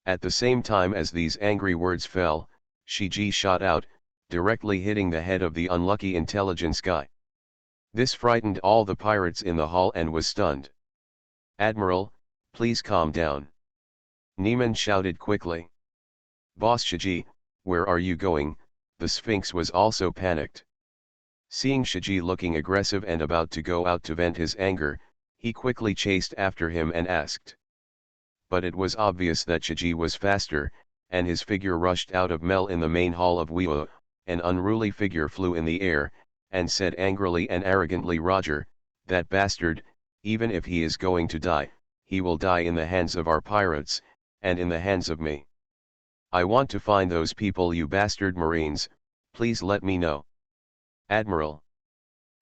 At the same time as these angry words fell, Shiji shot out, directly hitting the head of the unlucky intelligence guy. This frightened all the pirates in the hall and was stunned. Admiral, please calm down. Neiman shouted quickly. Boss Shiji, where are you going? The Sphinx was also panicked. Seeing Shiji looking aggressive and about to go out to vent his anger, he quickly chased after him and asked. But it was obvious that Shiji was faster, and his figure rushed out of Mel in the main hall of Weo. An unruly figure flew in the air, and said angrily and arrogantly, Roger, that bastard, even if he is going to die, he will die in the hands of our pirates, and in the hands of me. I want to find those people, you bastard Marines, please let me know. Admiral.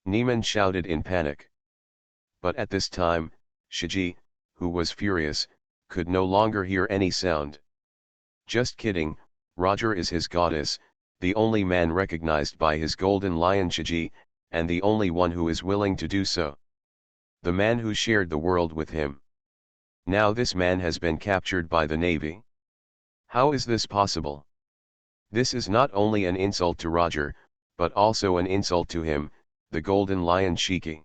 Neiman shouted in panic. But at this time, Shiji, who was furious, could no longer hear any sound. Just kidding, Roger is his goddess, the only man recognized by his golden lion Shiji, and the only one who is willing to do so. The man who shared the world with him. Now this man has been captured by the Navy. How is this possible? This is not only an insult to Roger, but also an insult to him, the golden lion Shiki.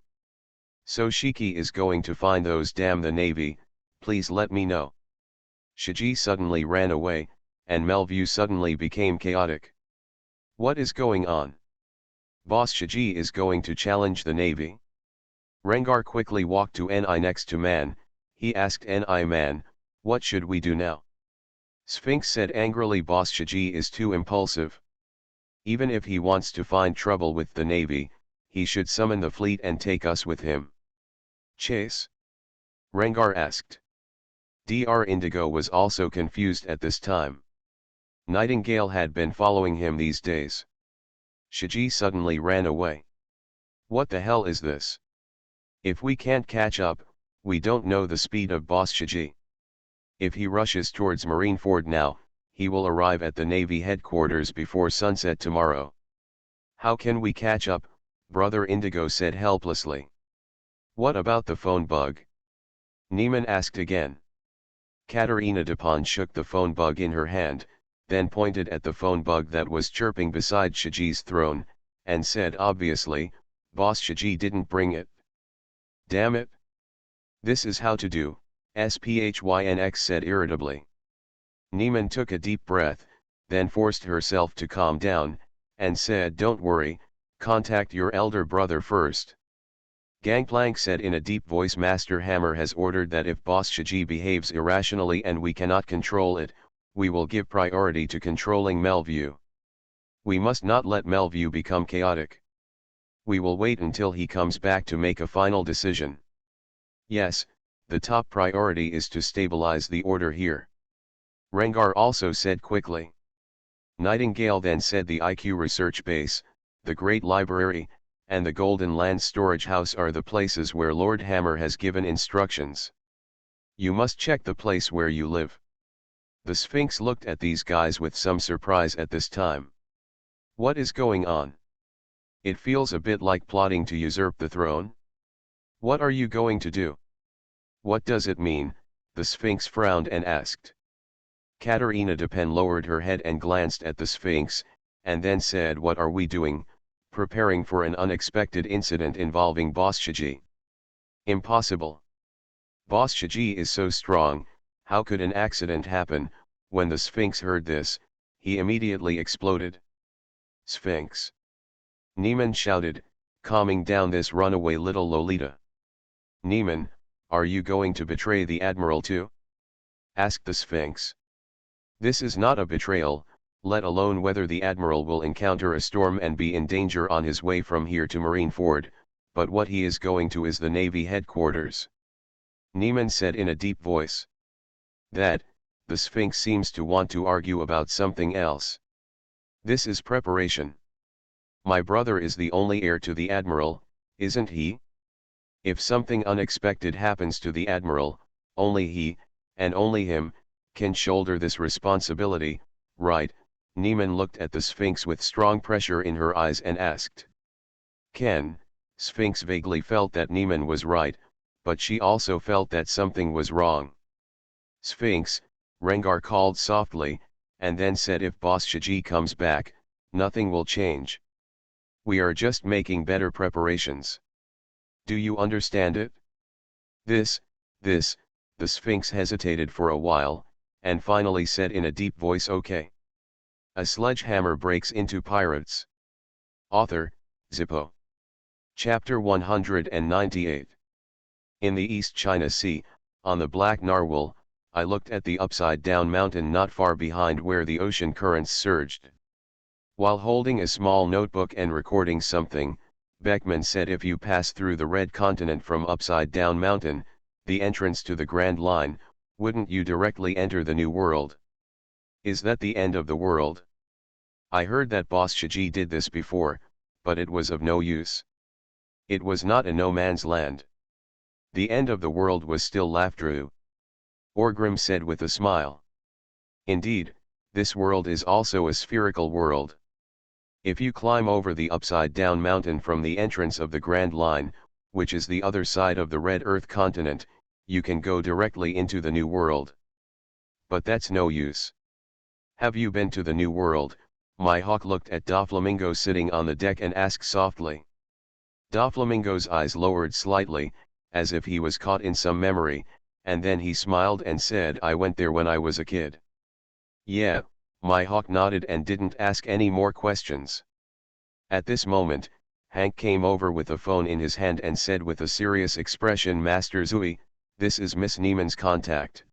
So Shiki is going to find those damn the Navy, please let me know. Shiji suddenly ran away, and Melview suddenly became chaotic. What is going on? Boss Shiji is going to challenge the Navy? Rengar quickly walked to Ni next to Man. He asked Ni, Man, what should we do now? Sphinx said angrily, Boss Shiji is too impulsive. Even if he wants to find trouble with the Navy, he should summon the fleet and take us with him. Chase? Rengar asked. Dr. Indigo was also confused at this time. Nightingale had been following him these days. Shiji suddenly ran away. What the hell is this? If we can't catch up, we don't know the speed of Boss Shiji. If he rushes towards Marineford now, he will arrive at the Navy headquarters before sunset tomorrow. How can we catch up? Brother Indigo said helplessly. What about the phone bug? Neiman asked again. Katerina Dupont shook the phone bug in her hand, then pointed at the phone bug that was chirping beside Shiji's throne, and said obviously, Boss Shiji didn't bring it. Damn it! This is how to do, Sphinx said irritably. Neiman took a deep breath, then forced herself to calm down, and said, don't worry, contact your elder brother first. Gangplank said in a deep voice, Master Hammer has ordered that if Boss Shiji behaves irrationally and we cannot control it, we will give priority to controlling Melview. We must not let Melview become chaotic. We will wait until he comes back to make a final decision. Yes, the top priority is to stabilize the order here. Rengar also said quickly. Nightingale then said the IQ research base, the Great Library, and the Golden Land Storage House are the places where Lord Hammer has given instructions. You must check the place where you live. The Sphinx looked at these guys with some surprise at this time. What is going on? It feels a bit like plotting to usurp the throne. What are you going to do? What does it mean? The Sphinx frowned and asked. Katerina Depin lowered her head and glanced at the Sphinx, and then said, what are we doing? Preparing for an unexpected incident involving Boss Shiji. Impossible. Boss Shiji is so strong, how could an accident happen? When the Sphinx heard this, he immediately exploded. Sphinx! Neiman shouted, calming down this runaway little Lolita. Neiman, are you going to betray the Admiral too? Asked the Sphinx. This is not a betrayal, let alone whether the Admiral will encounter a storm and be in danger on his way from here to Marineford, but what he is going to is the Navy headquarters. Neiman said in a deep voice. That, the Sphinx seems to want to argue about something else. This is preparation. My brother is the only heir to the Admiral, isn't he? If something unexpected happens to the Admiral, only he, and only him, can shoulder this responsibility, right? Neiman looked at the Sphinx with strong pressure in her eyes and asked. Ken, Sphinx vaguely felt that Neiman was right, but she also felt that something was wrong. Sphinx, Rengar called softly, and then said if Boss Shiji comes back, nothing will change. We are just making better preparations. Do you understand it? This, the Sphinx hesitated for a while, and finally said in a deep voice okay. A sledgehammer breaks into pirates. Author, Zippo. Chapter 198. In the East China Sea, on the Black Narwhal, I looked at the upside-down mountain not far behind where the ocean currents surged. While holding a small notebook and recording something, Beckman said if you pass through the Red Continent from Upside Down Mountain, the entrance to the Grand Line, wouldn't you directly enter the New World? Is that the end of the world? I heard that Boss Shiji did this before, but it was of no use. It was not a no man's land. The end of the world was still Lafdru. Orgrim said with a smile. Indeed, this world is also a spherical world. If you climb over the upside-down mountain from the entrance of the Grand Line, which is the other side of the Red Earth continent, you can go directly into the New World. But that's no use. Have you been to the New World? My hawk looked at Doflamingo sitting on the deck and asked softly. Doflamingo's eyes lowered slightly, as if he was caught in some memory, and then he smiled and said I went there when I was a kid. Yeah, my hawk nodded and didn't ask any more questions. At this moment, Hank came over with a phone in his hand and said with a serious expression, Master Zui, this is Miss Neiman's contact.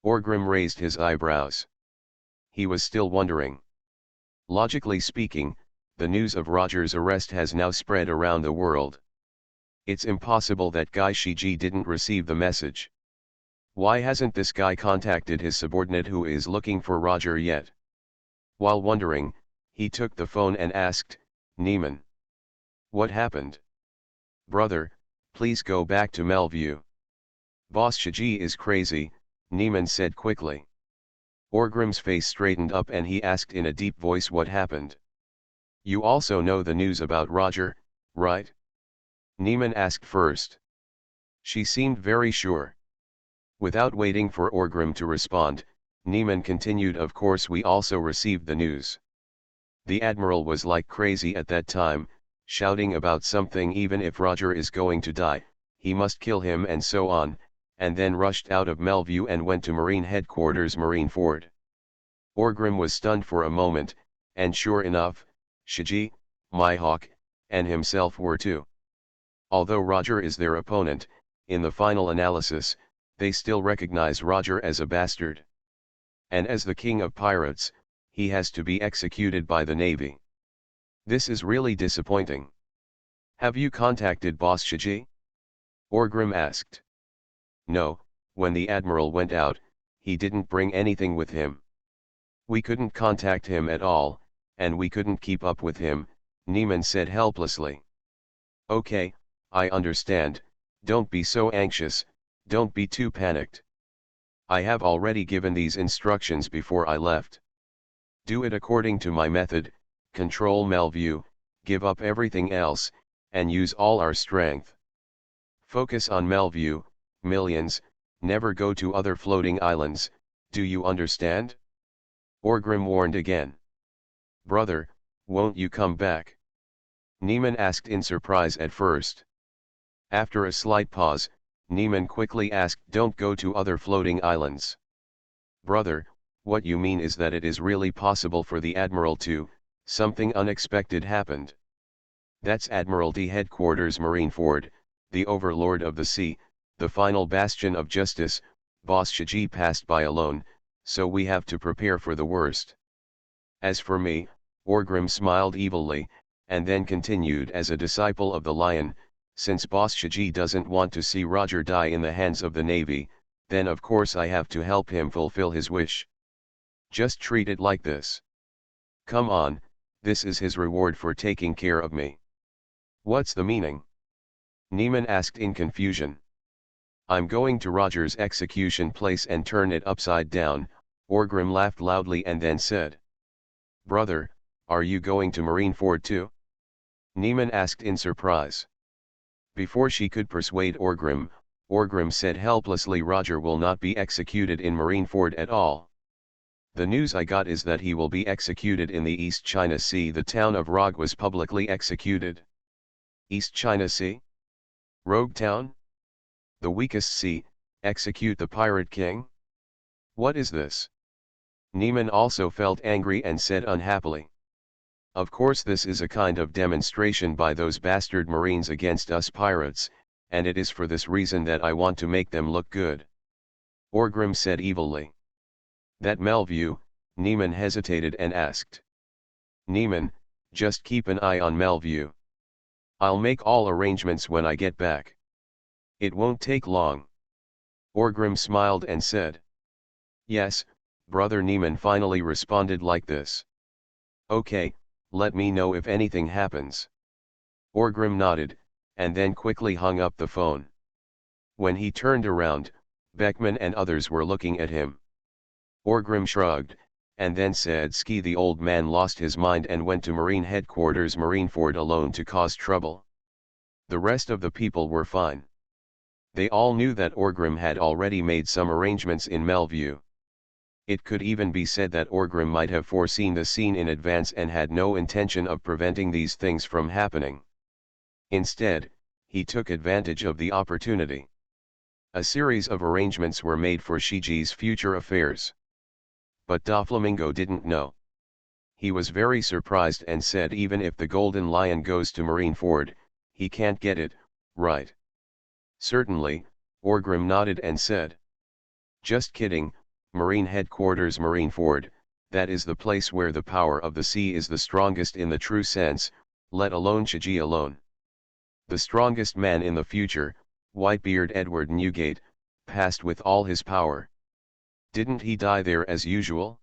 Orgrim raised his eyebrows. He was still wondering. Logically speaking, the news of Roger's arrest has now spread around the world. It's impossible that Guy Shiji didn't receive the message. Why hasn't this guy contacted his subordinate who is looking for Roger yet? While wondering, he took the phone and asked, Neiman. What happened? Brother, please go back to Melview. Boss Shiji is crazy, Neiman said quickly. Orgrim's face straightened up and he asked in a deep voice what happened. You also know the news about Roger, right? Neiman asked first. She seemed very sure. Without waiting for Orgrim to respond, Neiman continued, of course we also received the news. The Admiral was like crazy at that time, shouting about something even if Roger is going to die, he must kill him and so on, and then rushed out of Melview and went to Marine Headquarters Marineford. Orgrim was stunned for a moment, and sure enough, Shiji, my hawk, and himself were too. Although Roger is their opponent, in the final analysis, they still recognize Roger as a bastard. And as the king of pirates, he has to be executed by the Navy. This is really disappointing. Have you contacted Boss Shiji? Orgrim asked. No, when the Admiral went out, he didn't bring anything with him. We couldn't contact him at all, and we couldn't keep up with him, Neiman said helplessly. Okay, I understand, don't be so anxious, don't be too panicked. I have already given these instructions before I left. Do it according to my method, control Melview, give up everything else, and use all our strength. Focus on Melview, millions, never go to other floating islands, do you understand? Orgrim warned again. Brother, won't you come back? Neiman asked in surprise at first. After a slight pause, Neiman quickly asked, don't go to other floating islands. Brother, what you mean is that it is really possible for the Admiral to, something unexpected happened. That's Admiralty Headquarters Marineford, the overlord of the sea, the final bastion of justice, Boss Shiji passed by alone, so we have to prepare for the worst. As for me, Orgrim smiled evilly, and then continued as a disciple of the Lion, since Boss Shiji doesn't want to see Roger die in the hands of the Navy, then of course I have to help him fulfill his wish. Just treat it like this. Come on, this is his reward for taking care of me. What's the meaning? Neiman asked in confusion. I'm going to Roger's execution place and turn it upside down, Orgrim laughed loudly and then said. Brother, are you going to Marineford too? Neiman asked in surprise. Before she could persuade Orgrim, Orgrim said helplessly, Roger will not be executed in Marineford at all. The news I got is that he will be executed in the East China Sea. The town of Rog was publicly executed. East China Sea? Rogue Town? The weakest sea, execute the Pirate King? What is this? Neiman also felt angry and said unhappily. Of course this is a kind of demonstration by those bastard Marines against us pirates, and it is for this reason that I want to make them look good. Orgrim said evilly. That Melview, Neiman hesitated and asked. Neiman, just keep an eye on Melview. I'll make all arrangements when I get back. It won't take long. Orgrim smiled and said. Yes, brother. Neiman finally responded like this. Okay, let me know if anything happens. Orgrim nodded, and then quickly hung up the phone. When he turned around, Beckman and others were looking at him. Orgrim shrugged, and then said, Ski. The old man lost his mind and went to Marine Headquarters Marineford alone to cause trouble. The rest of the people were fine. They all knew that Orgrim had already made some arrangements in Melview. It could even be said that Orgrim might have foreseen the scene in advance and had no intention of preventing these things from happening. Instead, he took advantage of the opportunity. A series of arrangements were made for Shiji's future affairs. But Doflamingo didn't know. He was very surprised and said even if the Golden Lion goes to Marineford, he can't get it, right? Certainly, Orgrim nodded and said. Just kidding, Marine Headquarters Marineford, that is the place where the power of the sea is the strongest in the true sense, let alone Shiji alone. The strongest man in the future, Whitebeard Edward Newgate, passed with all his power. Didn't he die there as usual?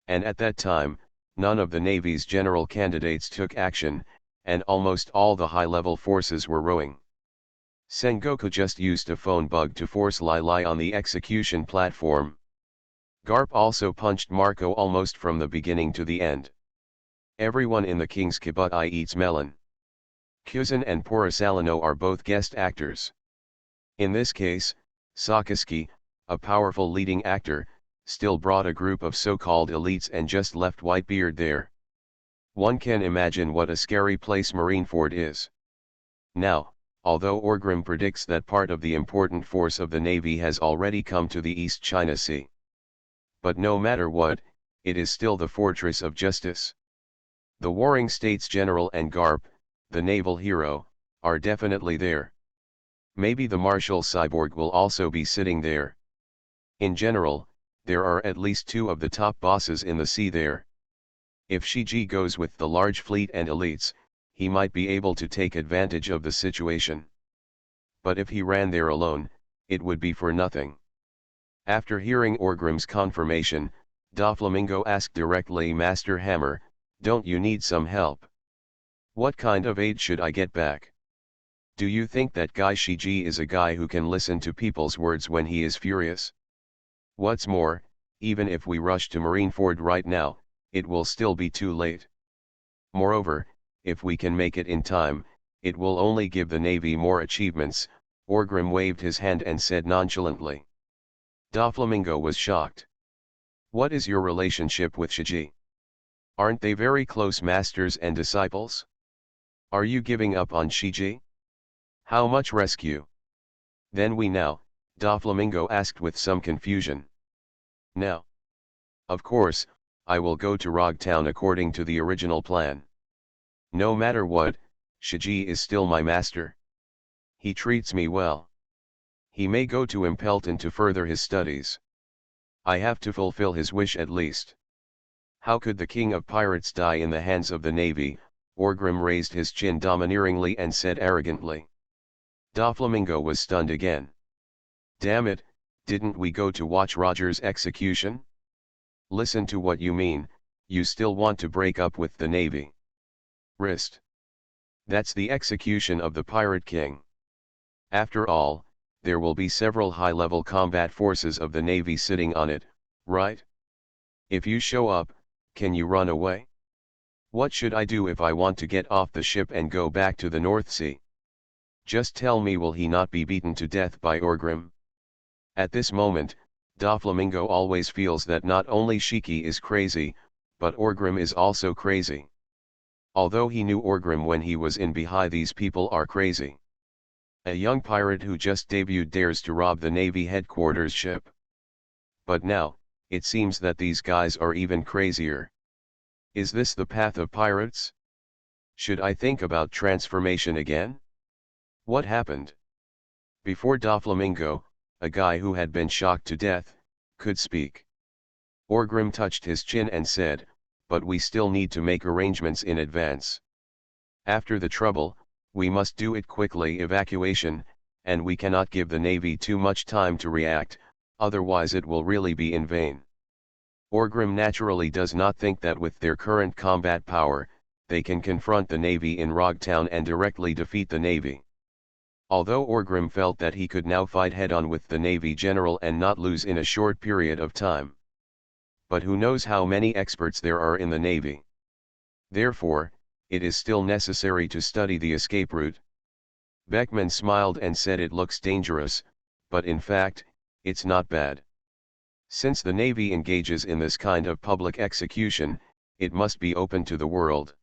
And at that time, none of the Navy's general candidates took action, and almost all the high-level forces were rowing. Sengoku just used a phone bug to force Lai Lai on the execution platform. Garp also punched Marco almost from the beginning to the end. Everyone in the King's Kibutai eats melon. Kuzan and Porisalino are both guest actors. In this case, Sakaski, a powerful leading actor, still brought a group of so-called elites and just left Whitebeard there. One can imagine what a scary place Marineford is. Now, although Orgrim predicts that part of the important force of the Navy has already come to the East China Sea. But no matter what, it is still the fortress of justice. The Warring States General and Garp, the naval hero, are definitely there. Maybe the Marshal Cyborg will also be sitting there. In general, there are at least two of the top bosses in the sea there. If Shiji goes with the large fleet and elites, he might be able to take advantage of the situation. But if he ran there alone, it would be for nothing. After hearing Orgrim's confirmation, Doflamingo asked directly, Master Hammer, don't you need some help? What kind of aid should I get back? Do you think that guy Shiji is a guy who can listen to people's words when he is furious? What's more, even if we rush to Marineford right now, it will still be too late. Moreover, if we can make it in time, it will only give the Navy more achievements. Orgrim waved his hand and said nonchalantly. Doflamingo was shocked. What is your relationship with Shiji? Aren't they very close masters and disciples? Are you giving up on Shiji? How much rescue? Then we now, Doflamingo asked with some confusion. Now. Of course, I will go to Rogtown according to the original plan. No matter what, Shiji is still my master. He treats me well. He may go to Impelton to further his studies. I have to fulfill his wish at least. How could the king of pirates die in the hands of the navy? Orgrim raised his chin domineeringly and said arrogantly. Doflamingo was stunned again. Damn it, didn't we go to watch Roger's execution? Listen to what you mean, you still want to break up with the navy. Wrist. That's the execution of the pirate king. After all, there will be several high-level combat forces of the navy sitting on it, right? If you show up, can you run away? What should I do if I want to get off the ship and go back to the North Sea? Just tell me, will he not be beaten to death by Orgrim? At this moment, Doflamingo always feels that not only Shiki is crazy, but Orgrim is also crazy. Although he knew Orgrim when he was in Bahia, these people are crazy. A young pirate who just debuted dares to rob the Navy headquarters ship. But now, it seems that these guys are even crazier. Is this the path of pirates? Should I think about transformation again? What happened? Before Doflamingo, a guy who had been shocked to death, could speak. Orgrim touched his chin and said, but we still need to make arrangements in advance. After the trouble, we must do it quickly, evacuation, and we cannot give the Navy too much time to react, otherwise it will really be in vain. Orgrim naturally does not think that with their current combat power, they can confront the Navy in Rogtown and directly defeat the Navy. Although Orgrim felt that he could now fight head-on with the Navy general and not lose in a short period of time. But who knows how many experts there are in the Navy. Therefore, it is still necessary to study the escape route. Beckman smiled and said it looks dangerous, but in fact, it's not bad. Since the Navy engages in this kind of public execution, it must be open to the world.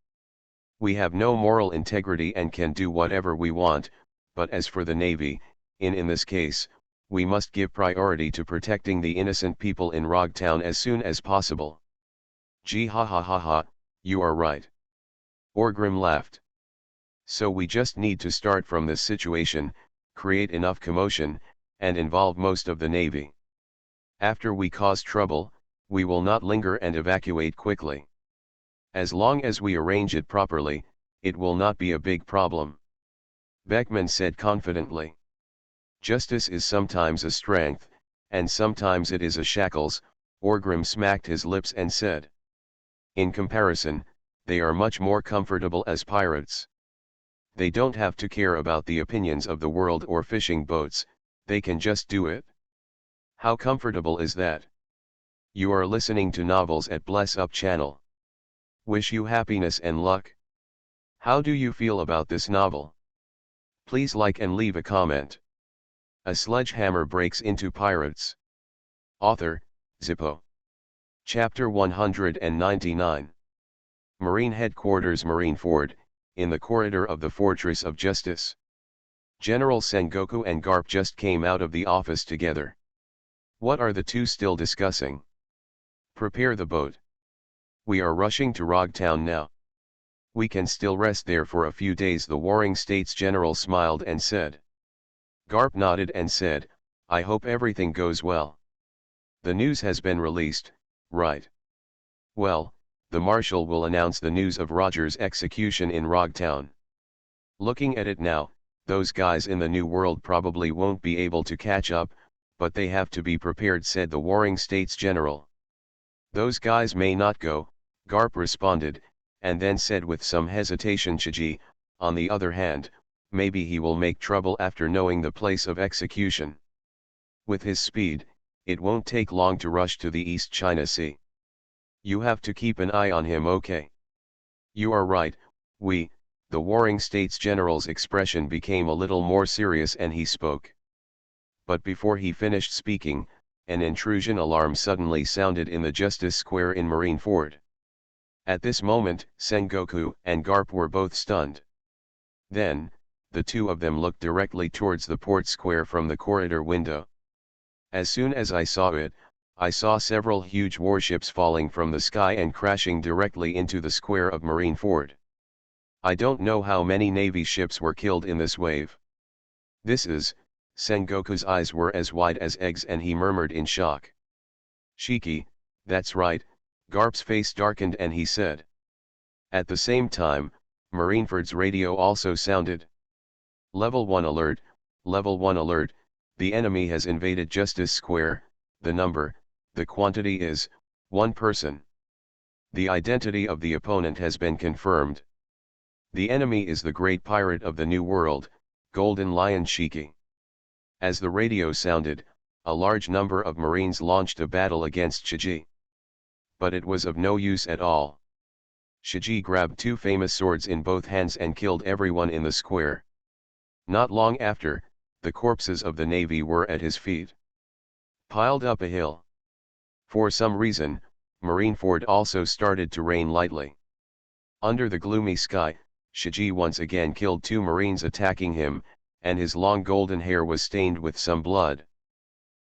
We have no moral integrity and can do whatever we want, but as for the Navy, in this case, we must give priority to protecting the innocent people in Rogtown as soon as possible. Gee ha ha ha ha, you are right. Orgrim laughed. So we just need to start from this situation, create enough commotion, and involve most of the Navy. After we cause trouble, we will not linger and evacuate quickly. As long as we arrange it properly, it will not be a big problem. Beckman said confidently. Justice is sometimes a strength, and sometimes it is a shackles. Orgrim smacked his lips and said. In comparison, they are much more comfortable as pirates. They don't have to care about the opinions of the world or fishing boats, they can just do it. How comfortable is that? You are listening to novels at Bless Up channel. Wish you happiness and luck. How do you feel about this novel? Please like and leave a comment. A sledgehammer breaks into pirates. Author, Zippo. Chapter 199. Marine Headquarters Marineford, in the corridor of the Fortress of Justice. General Sengoku and Garp just came out of the office together. What are the two still discussing? Prepare the boat. We are rushing to Rogtown now. We can still rest there for a few days, the Warring States General smiled and said. Garp nodded and said, I hope everything goes well. The news has been released, right? Well, the Marshal will announce the news of Roger's execution in Rogtown. Looking at it now, those guys in the New World probably won't be able to catch up, but they have to be prepared, said the Warring States General. Those guys may not go, Garp responded, and then said with some hesitation, Shiji, on the other hand, maybe he will make trouble after knowing the place of execution. With his speed, it won't take long to rush to the East China Sea. You have to keep an eye on him, okay? You are right, the Warring States General's expression became a little more serious and he spoke. But before he finished speaking, an intrusion alarm suddenly sounded in the Justice Square in Marineford. At this moment, Sengoku and Garp were both stunned. Then, the two of them looked directly towards the port square from the corridor window. As soon as I saw it, I saw several huge warships falling from the sky and crashing directly into the square of Marineford. I don't know how many Navy ships were killed in this wave. This is, Sengoku's eyes were as wide as eggs and he murmured in shock. Shiki, that's right, Garp's face darkened and he said. At the same time, Marineford's radio also sounded. Level 1 alert, Level 1 alert, the enemy has invaded Justice Square, the quantity is, 1 person. The identity of the opponent has been confirmed. The enemy is the great pirate of the New World, Golden Lion Shiki. As the radio sounded, a large number of Marines launched a battle against Shiji. But it was of no use at all. Shiji grabbed 2 famous swords in both hands and killed everyone in the square. Not long after, the corpses of the navy were at his feet, piled up a hill. For some reason, Marineford also started to rain lightly. Under the gloomy sky, Shiji once again killed 2 Marines attacking him, and his long golden hair was stained with some blood.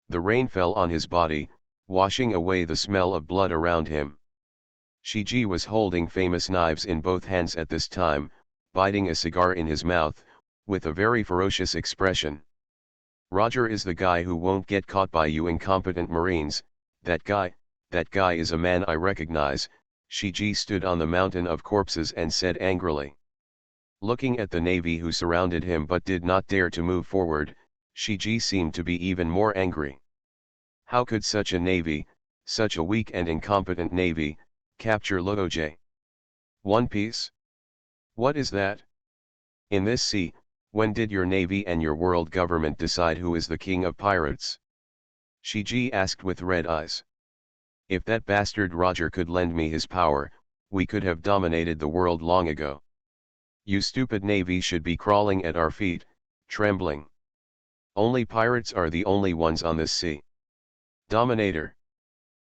The rain fell on his body, washing away the smell of blood around him. Shiji was holding famous knives in both hands at this time, biting a cigar in his mouth, with a very ferocious expression. Roger is the guy who won't get caught by you incompetent Marines, that guy is a man I recognize, Shiji stood on the mountain of corpses and said angrily. Looking at the navy who surrounded him but did not dare to move forward, Shiji seemed to be even more angry. How could such a navy, such a weak and incompetent navy, capture Luoje? One Piece? What is that? In this sea, when did your navy and your world government decide who is the king of pirates? Shiji asked with red eyes. If that bastard Roger could lend me his power, we could have dominated the world long ago. You stupid navy should be crawling at our feet, trembling. Only pirates are the only ones on this sea. Dominator.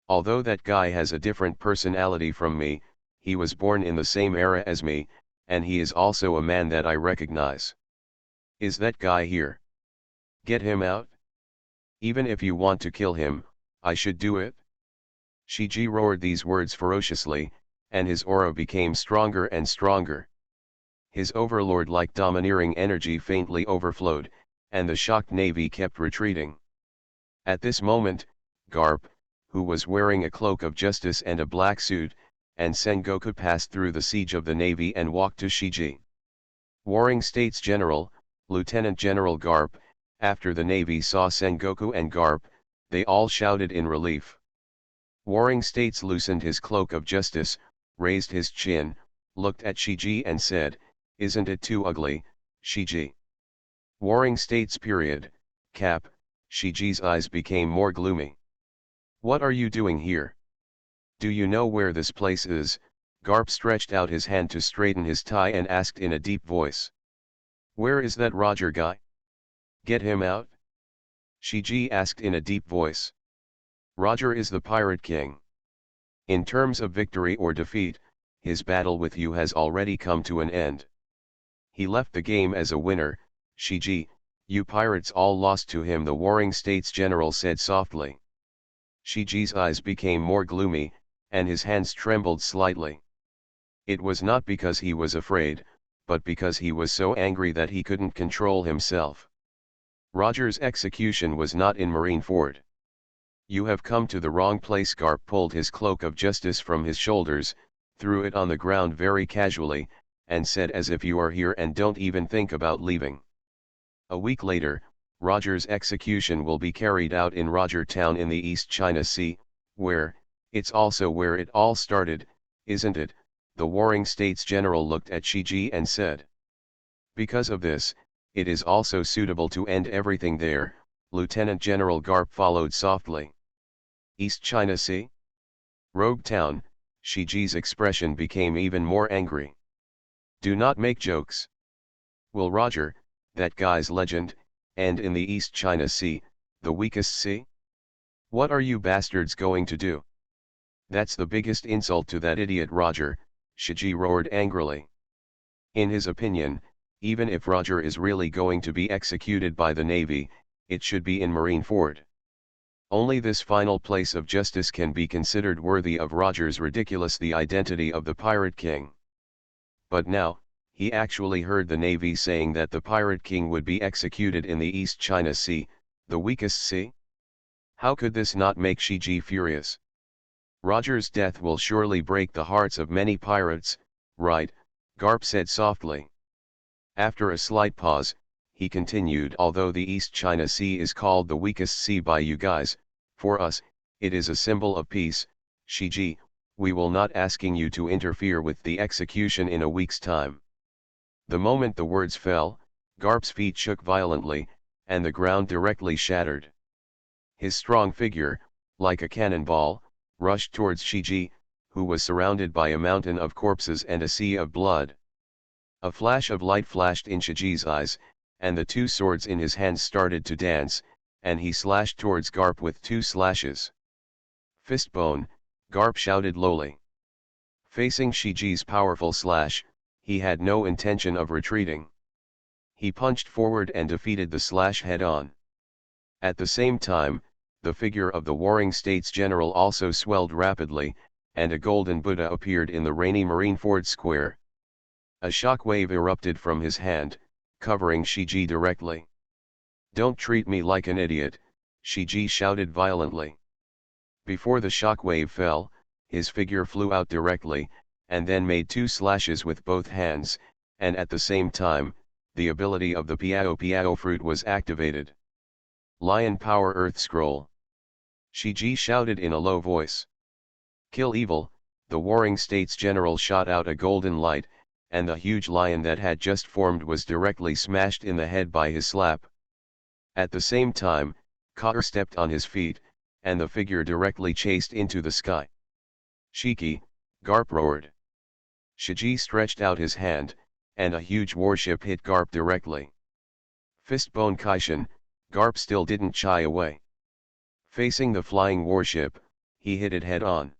Although that guy has a different personality from me, he was born in the same era as me, and he is also a man that I recognize. Is that guy here? Get him out? Even if you want to kill him, I should do it? Shiji roared these words ferociously, and his aura became stronger and stronger. His overlord-like domineering energy faintly overflowed, and the shocked navy kept retreating. At this moment, Garp, who was wearing a cloak of justice and a black suit, and Sengoku passed through the siege of the navy and walked to Shiji. Warring States General, Lieutenant General Garp, after the navy saw Sengoku and Garp, they all shouted in relief. Warring States loosened his cloak of justice, raised his chin, looked at Shiji and said, "Isn't it too ugly, Shiji?" Warring States period, cap, Shiji's eyes became more gloomy. What are you doing here? Do you know where this place is? Garp stretched out his hand to straighten his tie and asked in a deep voice. Where is that Roger guy? Get him out? Shiji asked in a deep voice. Roger is the pirate king. In terms of victory or defeat, his battle with you has already come to an end. He left the game as a winner, Shiji, you pirates all lost to him, the Warring States General said softly. Shiji's eyes became more gloomy, and his hands trembled slightly. It was not because he was afraid, but because he was so angry that he couldn't control himself. Roger's execution was not in Marineford. You have come to the wrong place. Garp pulled his cloak of justice from his shoulders, threw it on the ground very casually, and said, as if you are here and don't even think about leaving. A week later, Roger's execution will be carried out in Roger Town in the East China Sea, it's also where it all started, isn't it? The Warring States General looked at Shiji and said. Because of this, it is also suitable to end everything there, Lieutenant General Garp followed softly. East China Sea? Rogue Town. Shiji's expression became even more angry. Do not make jokes. Will Roger, that guy's legend, end in the East China Sea, the weakest sea? What are you bastards going to do? That's the biggest insult to that idiot Roger, Shiji roared angrily. In his opinion, even if Roger is really going to be executed by the Navy, it should be in Marineford. Only this final place of justice can be considered worthy of Roger's ridiculous the identity of the Pirate King. But now, he actually heard the Navy saying that the Pirate King would be executed in the East China Sea, the weakest sea? How could this not make Shiji furious? Roger's death will surely break the hearts of many pirates, right? Garp said softly. After a slight pause, he continued, although the East China Sea is called the weakest sea by you guys, for us, it is a symbol of peace. Shiji, we will not asking you to interfere with the execution in a week's time. The moment the words fell, Garp's feet shook violently, and the ground directly shattered. His strong figure, like a cannonball, rushed towards Shiji, who was surrounded by a mountain of corpses and a sea of blood. A flash of light flashed in Shiji's eyes, and the two swords in his hands started to dance, and he slashed towards Garp with two slashes. Fistbone, Garp shouted lowly. Facing Shiji's powerful slash, he had no intention of retreating. He punched forward and defeated the slash head-on. At the same time, the figure of the Warring States General also swelled rapidly, and a golden Buddha appeared in the rainy Marineford Square. A shockwave erupted from his hand, covering Shiji directly. Don't treat me like an idiot, Shiji shouted violently. Before the shockwave fell, his figure flew out directly, and then made two slashes with both hands, and at the same time, the ability of the Piao Piao fruit was activated. Lion Power Earth Scroll. Shiji shouted in a low voice. Kill evil. The Warring States General shot out a golden light, and the huge lion that had just formed was directly smashed in the head by his slap. At the same time, Kaur stepped on his feet, and the figure directly chased into the sky. Shiki, Garp roared. Shiji stretched out his hand, and a huge warship hit Garp directly. Fistbone Kaishin, Garp still didn't shy away. Facing the flying warship, he hit it head-on.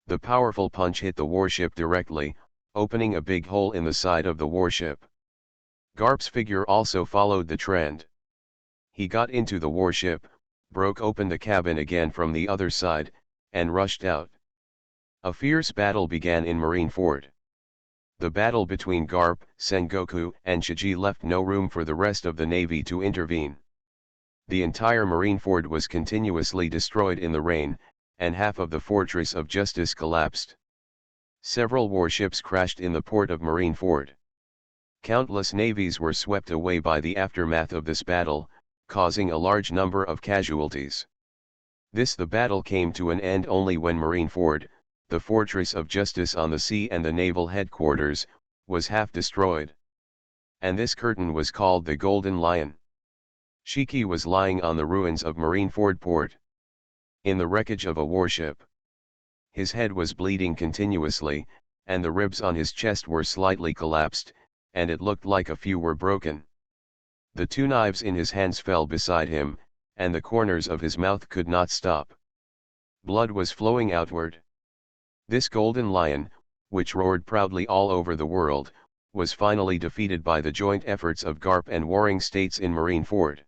The powerful punch hit the warship directly, opening a big hole in the side of the warship. Garp's figure also followed the trend. He got into the warship, broke open the cabin again from the other side, and rushed out. A fierce battle began in Marineford. The battle between Garp, Sengoku, and Shiji left no room for the rest of the Navy to intervene. The entire Marineford was continuously destroyed in the rain, and half of the Fortress of Justice collapsed. Several warships crashed in the port of Marineford. Countless navies were swept away by the aftermath of this battle, causing a large number of casualties. The battle came to an end only when Marineford, the Fortress of Justice on the sea and the naval headquarters, was half destroyed. And this curtain was called the Golden Lion. Shiki was lying on the ruins of Marineford port. In the wreckage of a warship. His head was bleeding continuously, and the ribs on his chest were slightly collapsed, and it looked like a few were broken. The two knives in his hands fell beside him, and the corners of his mouth could not stop. Blood was flowing outward. This golden lion, which roared proudly all over the world, was finally defeated by the joint efforts of Garp and Warring States in Marineford.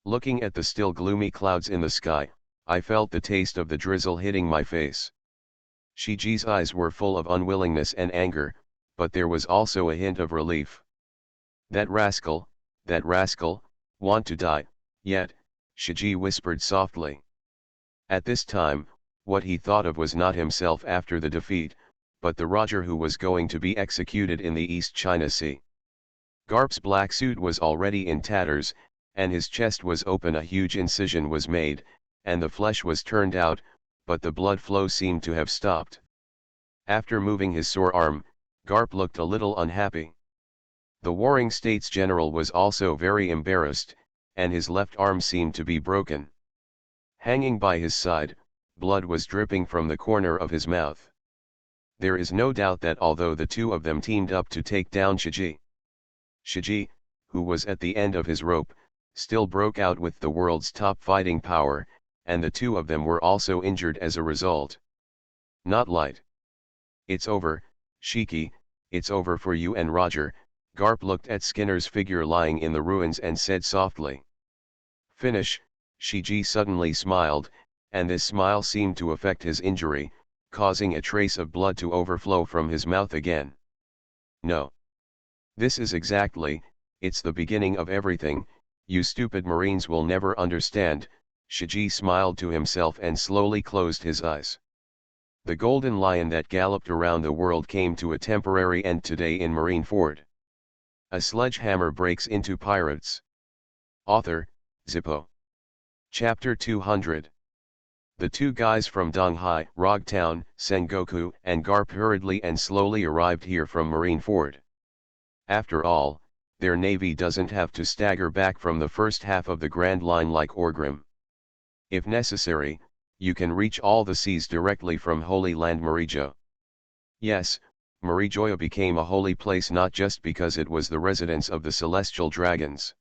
Looking at the still gloomy clouds in the sky, I felt the taste of the drizzle hitting my face. Shiji's eyes were full of unwillingness and anger, but there was also a hint of relief. That rascal, want to die, yet, Shiji whispered softly. At this time, what he thought of was not himself after the defeat, but the Roger who was going to be executed in the East China Sea. Garp's black suit was already in tatters, and his chest was open. A huge incision was made, and the flesh was turned out, but the blood flow seemed to have stopped. After moving his sore arm, Garp looked a little unhappy. The Warring States General was also very embarrassed, and his left arm seemed to be broken. Hanging by his side, blood was dripping from the corner of his mouth. There is no doubt that although the two of them teamed up to take down Shiji, who was at the end of his rope, still broke out with the world's top fighting power, and the two of them were also injured as a result. Not light. It's over, Shiki, it's over for you and Roger. Garp looked at Skinner's figure lying in the ruins and said softly. Finish. Shiji suddenly smiled, and this smile seemed to affect his injury, causing a trace of blood to overflow from his mouth again. No. This is it's the beginning of everything. You stupid Marines will never understand. Shiji smiled to himself and slowly closed his eyes. The golden lion that galloped around the world came to a temporary end today in Marineford. A sledgehammer breaks into pirates. Author, Zippo. Chapter 200. The two guys from Donghai, Rogtown, Sengoku, and Garp hurriedly and slowly arrived here from Marineford. After all, their navy doesn't have to stagger back from the first half of the Grand Line like Orgrim. If necessary, you can reach all the seas directly from Holy Land Marijo. Yes, Marijoa became a holy place not just because it was the residence of the celestial dragons.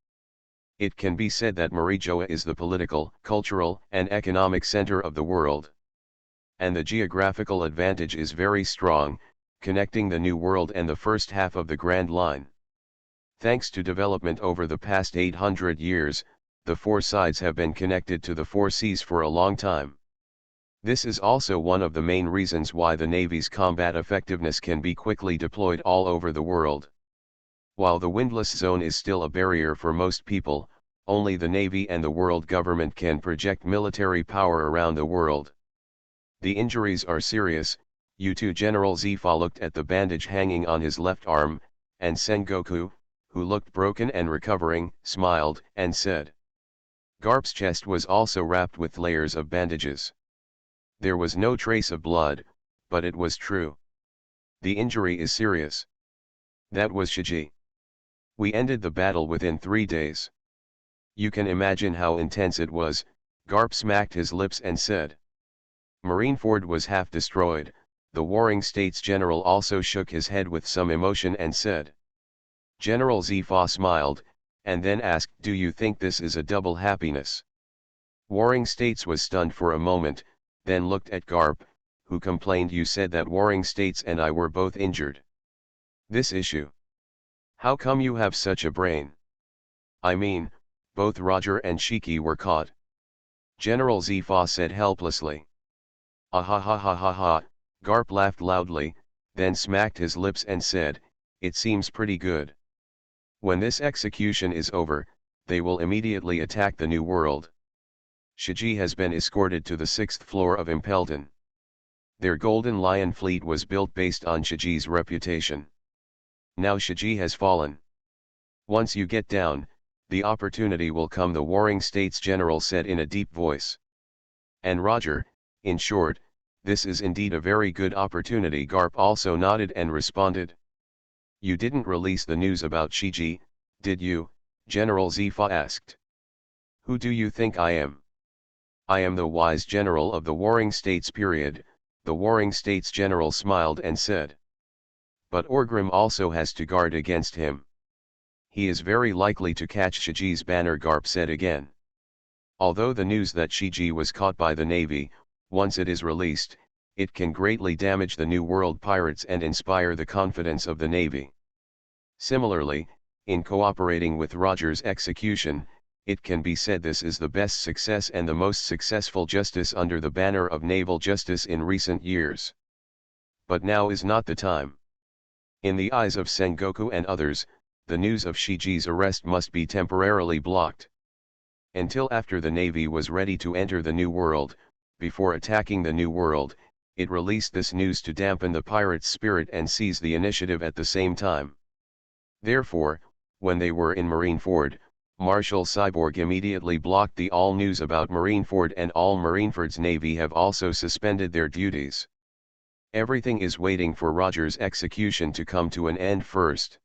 It can be said that Marijoa is the political, cultural, and economic center of the world. And the geographical advantage is very strong, connecting the New World and the first half of the Grand Line. Thanks to development over the past 800 years, the four sides have been connected to the four seas for a long time. This is also one of the main reasons why the Navy's combat effectiveness can be quickly deployed all over the world. While the windless zone is still a barrier for most people, only the Navy and the world government can project military power around the world. The injuries are serious. U2 General Zifa looked at the bandage hanging on his left arm, and Sengoku, who looked broken and recovering, smiled and said. Garp's chest was also wrapped with layers of bandages. There was no trace of blood, but it was true. The injury is serious. That was Shiji. We ended the battle within 3 days. You can imagine how intense it was. Garp smacked his lips and said. Marineford was half destroyed. The Warring States General also shook his head with some emotion and said. General Zifa smiled, and then asked, do you think this is a double happiness? Warring States was stunned for a moment, then looked at Garp, who complained, you said that Warring States and I were both injured. This issue. How come you have such a brain? I mean, both Roger and Shiki were caught. General Zifa said helplessly. Ah ha ha ha ha ha. Garp laughed loudly, then smacked his lips and said, it seems pretty good. When this execution is over, they will immediately attack the New World. Shiji has been escorted to the 6th floor of Impelton. Their Golden Lion fleet was built based on Shiji's reputation. Now Shiji has fallen. Once you get down, the opportunity will come, the Warring States General said in a deep voice. And Roger, in short, this is indeed a very good opportunity. Garp also nodded and responded. You didn't release the news about Shiji, did you? General Zifa asked. Who do you think I am? I am the wise general of the Warring States period. The Warring States General smiled and said. But Orgrim also has to guard against him. He is very likely to catch Shiji's banner, Garp said again. Although the news that Shiji was caught by the Navy, once it is released, it can greatly damage the New World pirates and inspire the confidence of the Navy. Similarly, in cooperating with Roger's execution, it can be said this is the best success and the most successful justice under the banner of naval justice in recent years. But now is not the time. In the eyes of Sengoku and others, the news of Shiji's arrest must be temporarily blocked. Until after the Navy was ready to enter the New World, before attacking the New World, it released this news to dampen the pirates' spirit and seize the initiative at the same time. Therefore, when they were in Marineford, Marshal Cyborg immediately blocked all news about Marineford, and all Marineford's navy have also suspended their duties. Everything is waiting for Roger's execution to come to an end first.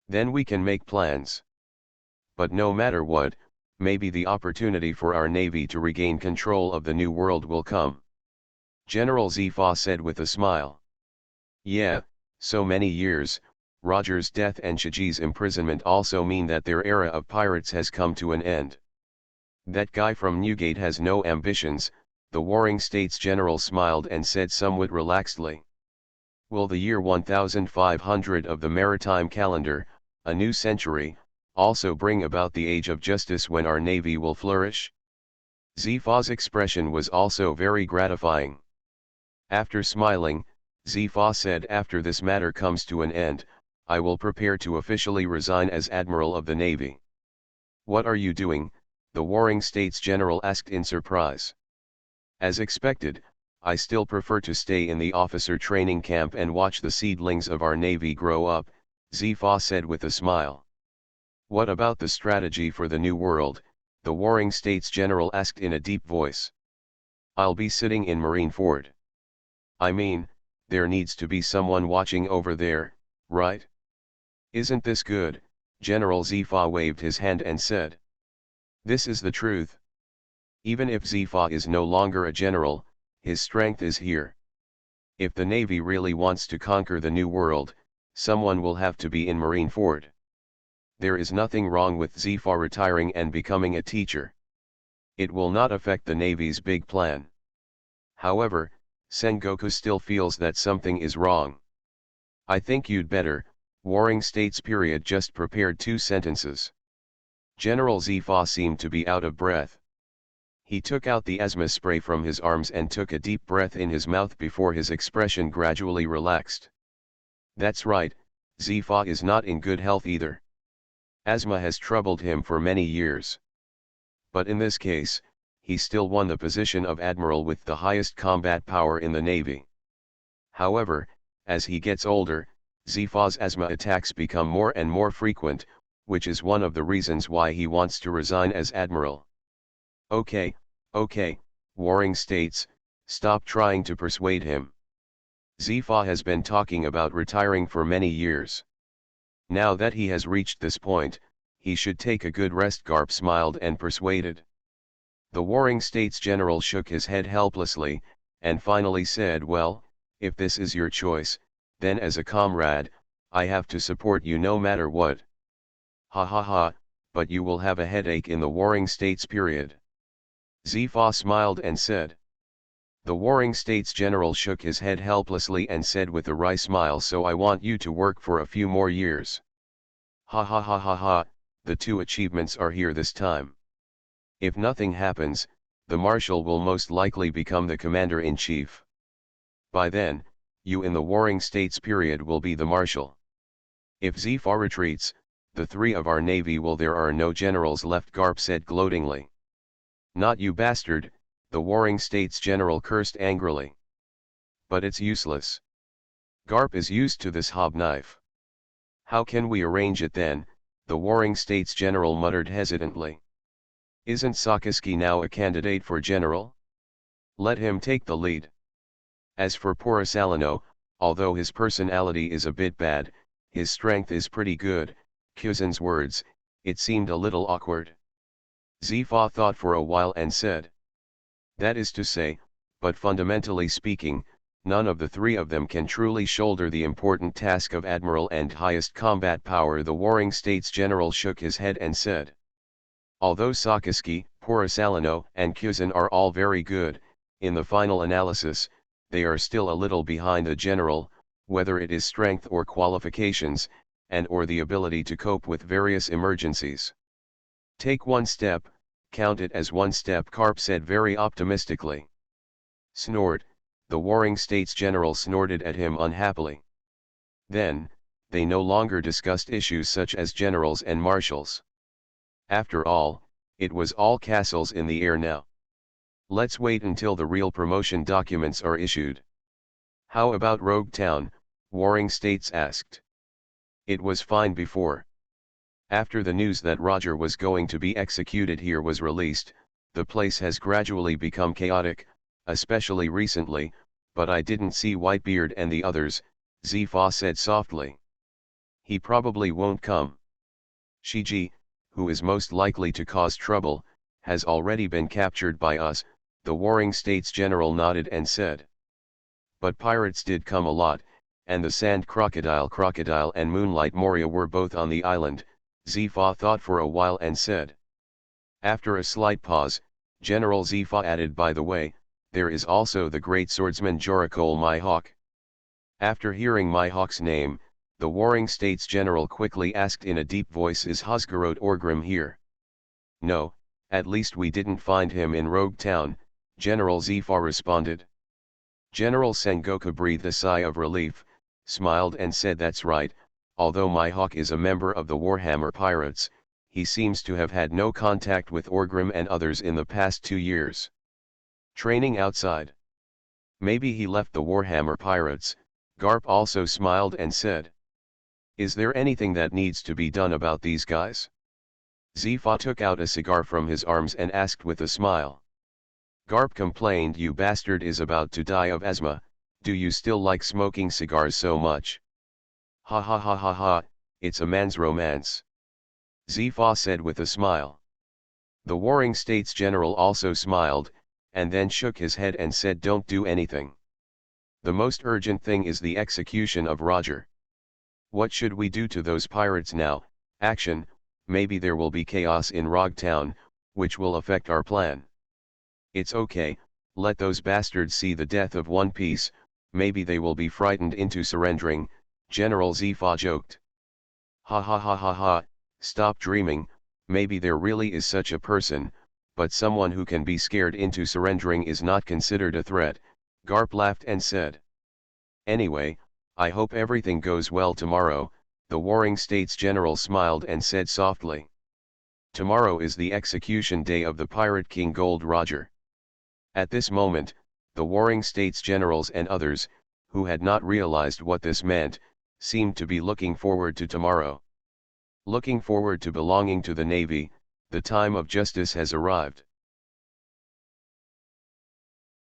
Then we can make plans. But no matter what, maybe the opportunity for our navy to regain control of the New World will come. General Zifa said with a smile. Yeah, so many years. Roger's death and Shiji's imprisonment also mean that their era of pirates has come to an end. That guy from Newgate has no ambitions, the Warring States General smiled and said somewhat relaxedly. Will the year 1500 of the maritime calendar, a new century, also bring about the age of justice when our navy will flourish? Zifa's expression was also very gratifying. After smiling, Zifa said, after this matter comes to an end, I will prepare to officially resign as Admiral of the Navy. What are you doing? The Warring States General asked in surprise. As expected, I still prefer to stay in the officer training camp and watch the seedlings of our Navy grow up, Zifa said with a smile. What about the strategy for the New World? The Warring States General asked in a deep voice. I'll be sitting in Marineford. I mean, there needs to be someone watching over there, right? Isn't this good? General Zifa waved his hand and said. This is the truth. Even if Zifa is no longer a general, his strength is here. If the Navy really wants to conquer the New World, someone will have to be in Marineford. There is nothing wrong with Zifa retiring and becoming a teacher. It will not affect the Navy's big plan. However, Sengoku still feels that something is wrong. I think you'd better. Warring States period just prepared 2 sentences. General Zifa seemed to be out of breath. He took out the asthma spray from his arms and took a deep breath in his mouth before his expression gradually relaxed. That's right, Zifa is not in good health either. Asthma has troubled him for many years. But in this case, he still won the position of admiral with the highest combat power in the Navy. However, as he gets older, Zifa's asthma attacks become more and more frequent, which is one of the reasons why he wants to resign as admiral. Okay, Warring States, stop trying to persuade him. Zifa has been talking about retiring for many years. Now that he has reached this point, he should take a good rest. Garp smiled and persuaded. The Warring States General shook his head helplessly, and finally said, well, if this is your choice, then as a comrade, I have to support you no matter what. Ha ha ha, but you will have a headache in the Warring States period. Zifa smiled and said. The Warring States General shook his head helplessly and said with a wry smile, so I want you to work for a few more years. Ha ha ha ha ha, the 2 achievements are here this time. If nothing happens, the Marshal will most likely become the Commander-in-Chief. By then, you in the Warring States period will be the Marshal. If Zifa retreats, the 3 of our Navy will. There are no generals left, Garp said gloatingly. Not you bastard, the Warring States General cursed angrily. But it's useless. Garp is used to this hobknife. How can we arrange it then? The Warring States General muttered hesitantly. Isn't Sakaski now a candidate for general? Let him take the lead. As for Porosalino, although his personality is a bit bad, his strength is pretty good. Kuzan's words, it seemed a little awkward. Zifa thought for a while and said. That is to say, but fundamentally speaking, none of the 3 of them can truly shoulder the important task of admiral and highest combat power. The Warring States General shook his head and said. Although Sakaski, Porosalino, and Kuzan are all very good, in the final analysis, they are still a little behind the general, whether it is strength or qualifications, and or the ability to cope with various emergencies. Take one step, count it as one step, Garp said very optimistically. Snort, the Warring States General snorted at him unhappily. Then, they no longer discussed issues such as generals and marshals. After all, it was all castles in the air now. Let's wait until the real promotion documents are issued. How about Rogue Town? Warring States asked. It was fine before. After the news that Roger was going to be executed here was released, the place has gradually become chaotic, especially recently, but I didn't see Whitebeard and the others, Zifa said softly. He probably won't come. Shiji, who is most likely to cause trouble, has already been captured by us, the Warring States General nodded and said. But pirates did come a lot, and the sand crocodile and moonlight Moria were both on the island. Zifa thought for a while and said. After a slight pause, General Zifa added, by the way, there is also the great swordsman Jorakol Mihawk. After hearing Mihawk's name, the Warring States General quickly asked in a deep voice, is Husgarot Orgrim here? No, at least we didn't find him in Rogue Town, General Zifa responded. General Sengoku breathed a sigh of relief, smiled and said, that's right, although Mihawk is a member of the Warhammer Pirates, he seems to have had no contact with Orgrim and others in the past 2 years. Training outside. Maybe he left the Warhammer Pirates. Garp also smiled and said. Is there anything that needs to be done about these guys? Zifa took out a cigar from his arms and asked with a smile. Garp complained, you bastard is about to die of asthma, do you still like smoking cigars so much? Ha ha ha ha ha, it's a man's romance. Zifa said with a smile. The Warring States General also smiled, and then shook his head and said, don't do anything. The most urgent thing is the execution of Roger. What should we do to those pirates now? Action, maybe there will be chaos in Rogue Town, which will affect our plan. It's okay, let those bastards see the death of One Piece, maybe they will be frightened into surrendering, General Zifa joked. Ha ha ha ha ha, stop dreaming, maybe there really is such a person, but someone who can be scared into surrendering is not considered a threat, Garp laughed and said. Anyway, I hope everything goes well tomorrow, the Warring States General smiled and said softly. Tomorrow is the execution day of the Pirate King Gold Roger. At this moment, the Warring States Generals and others, who had not realized what this meant, seemed to be looking forward to tomorrow. Looking forward to belonging to the Navy, the time of justice has arrived.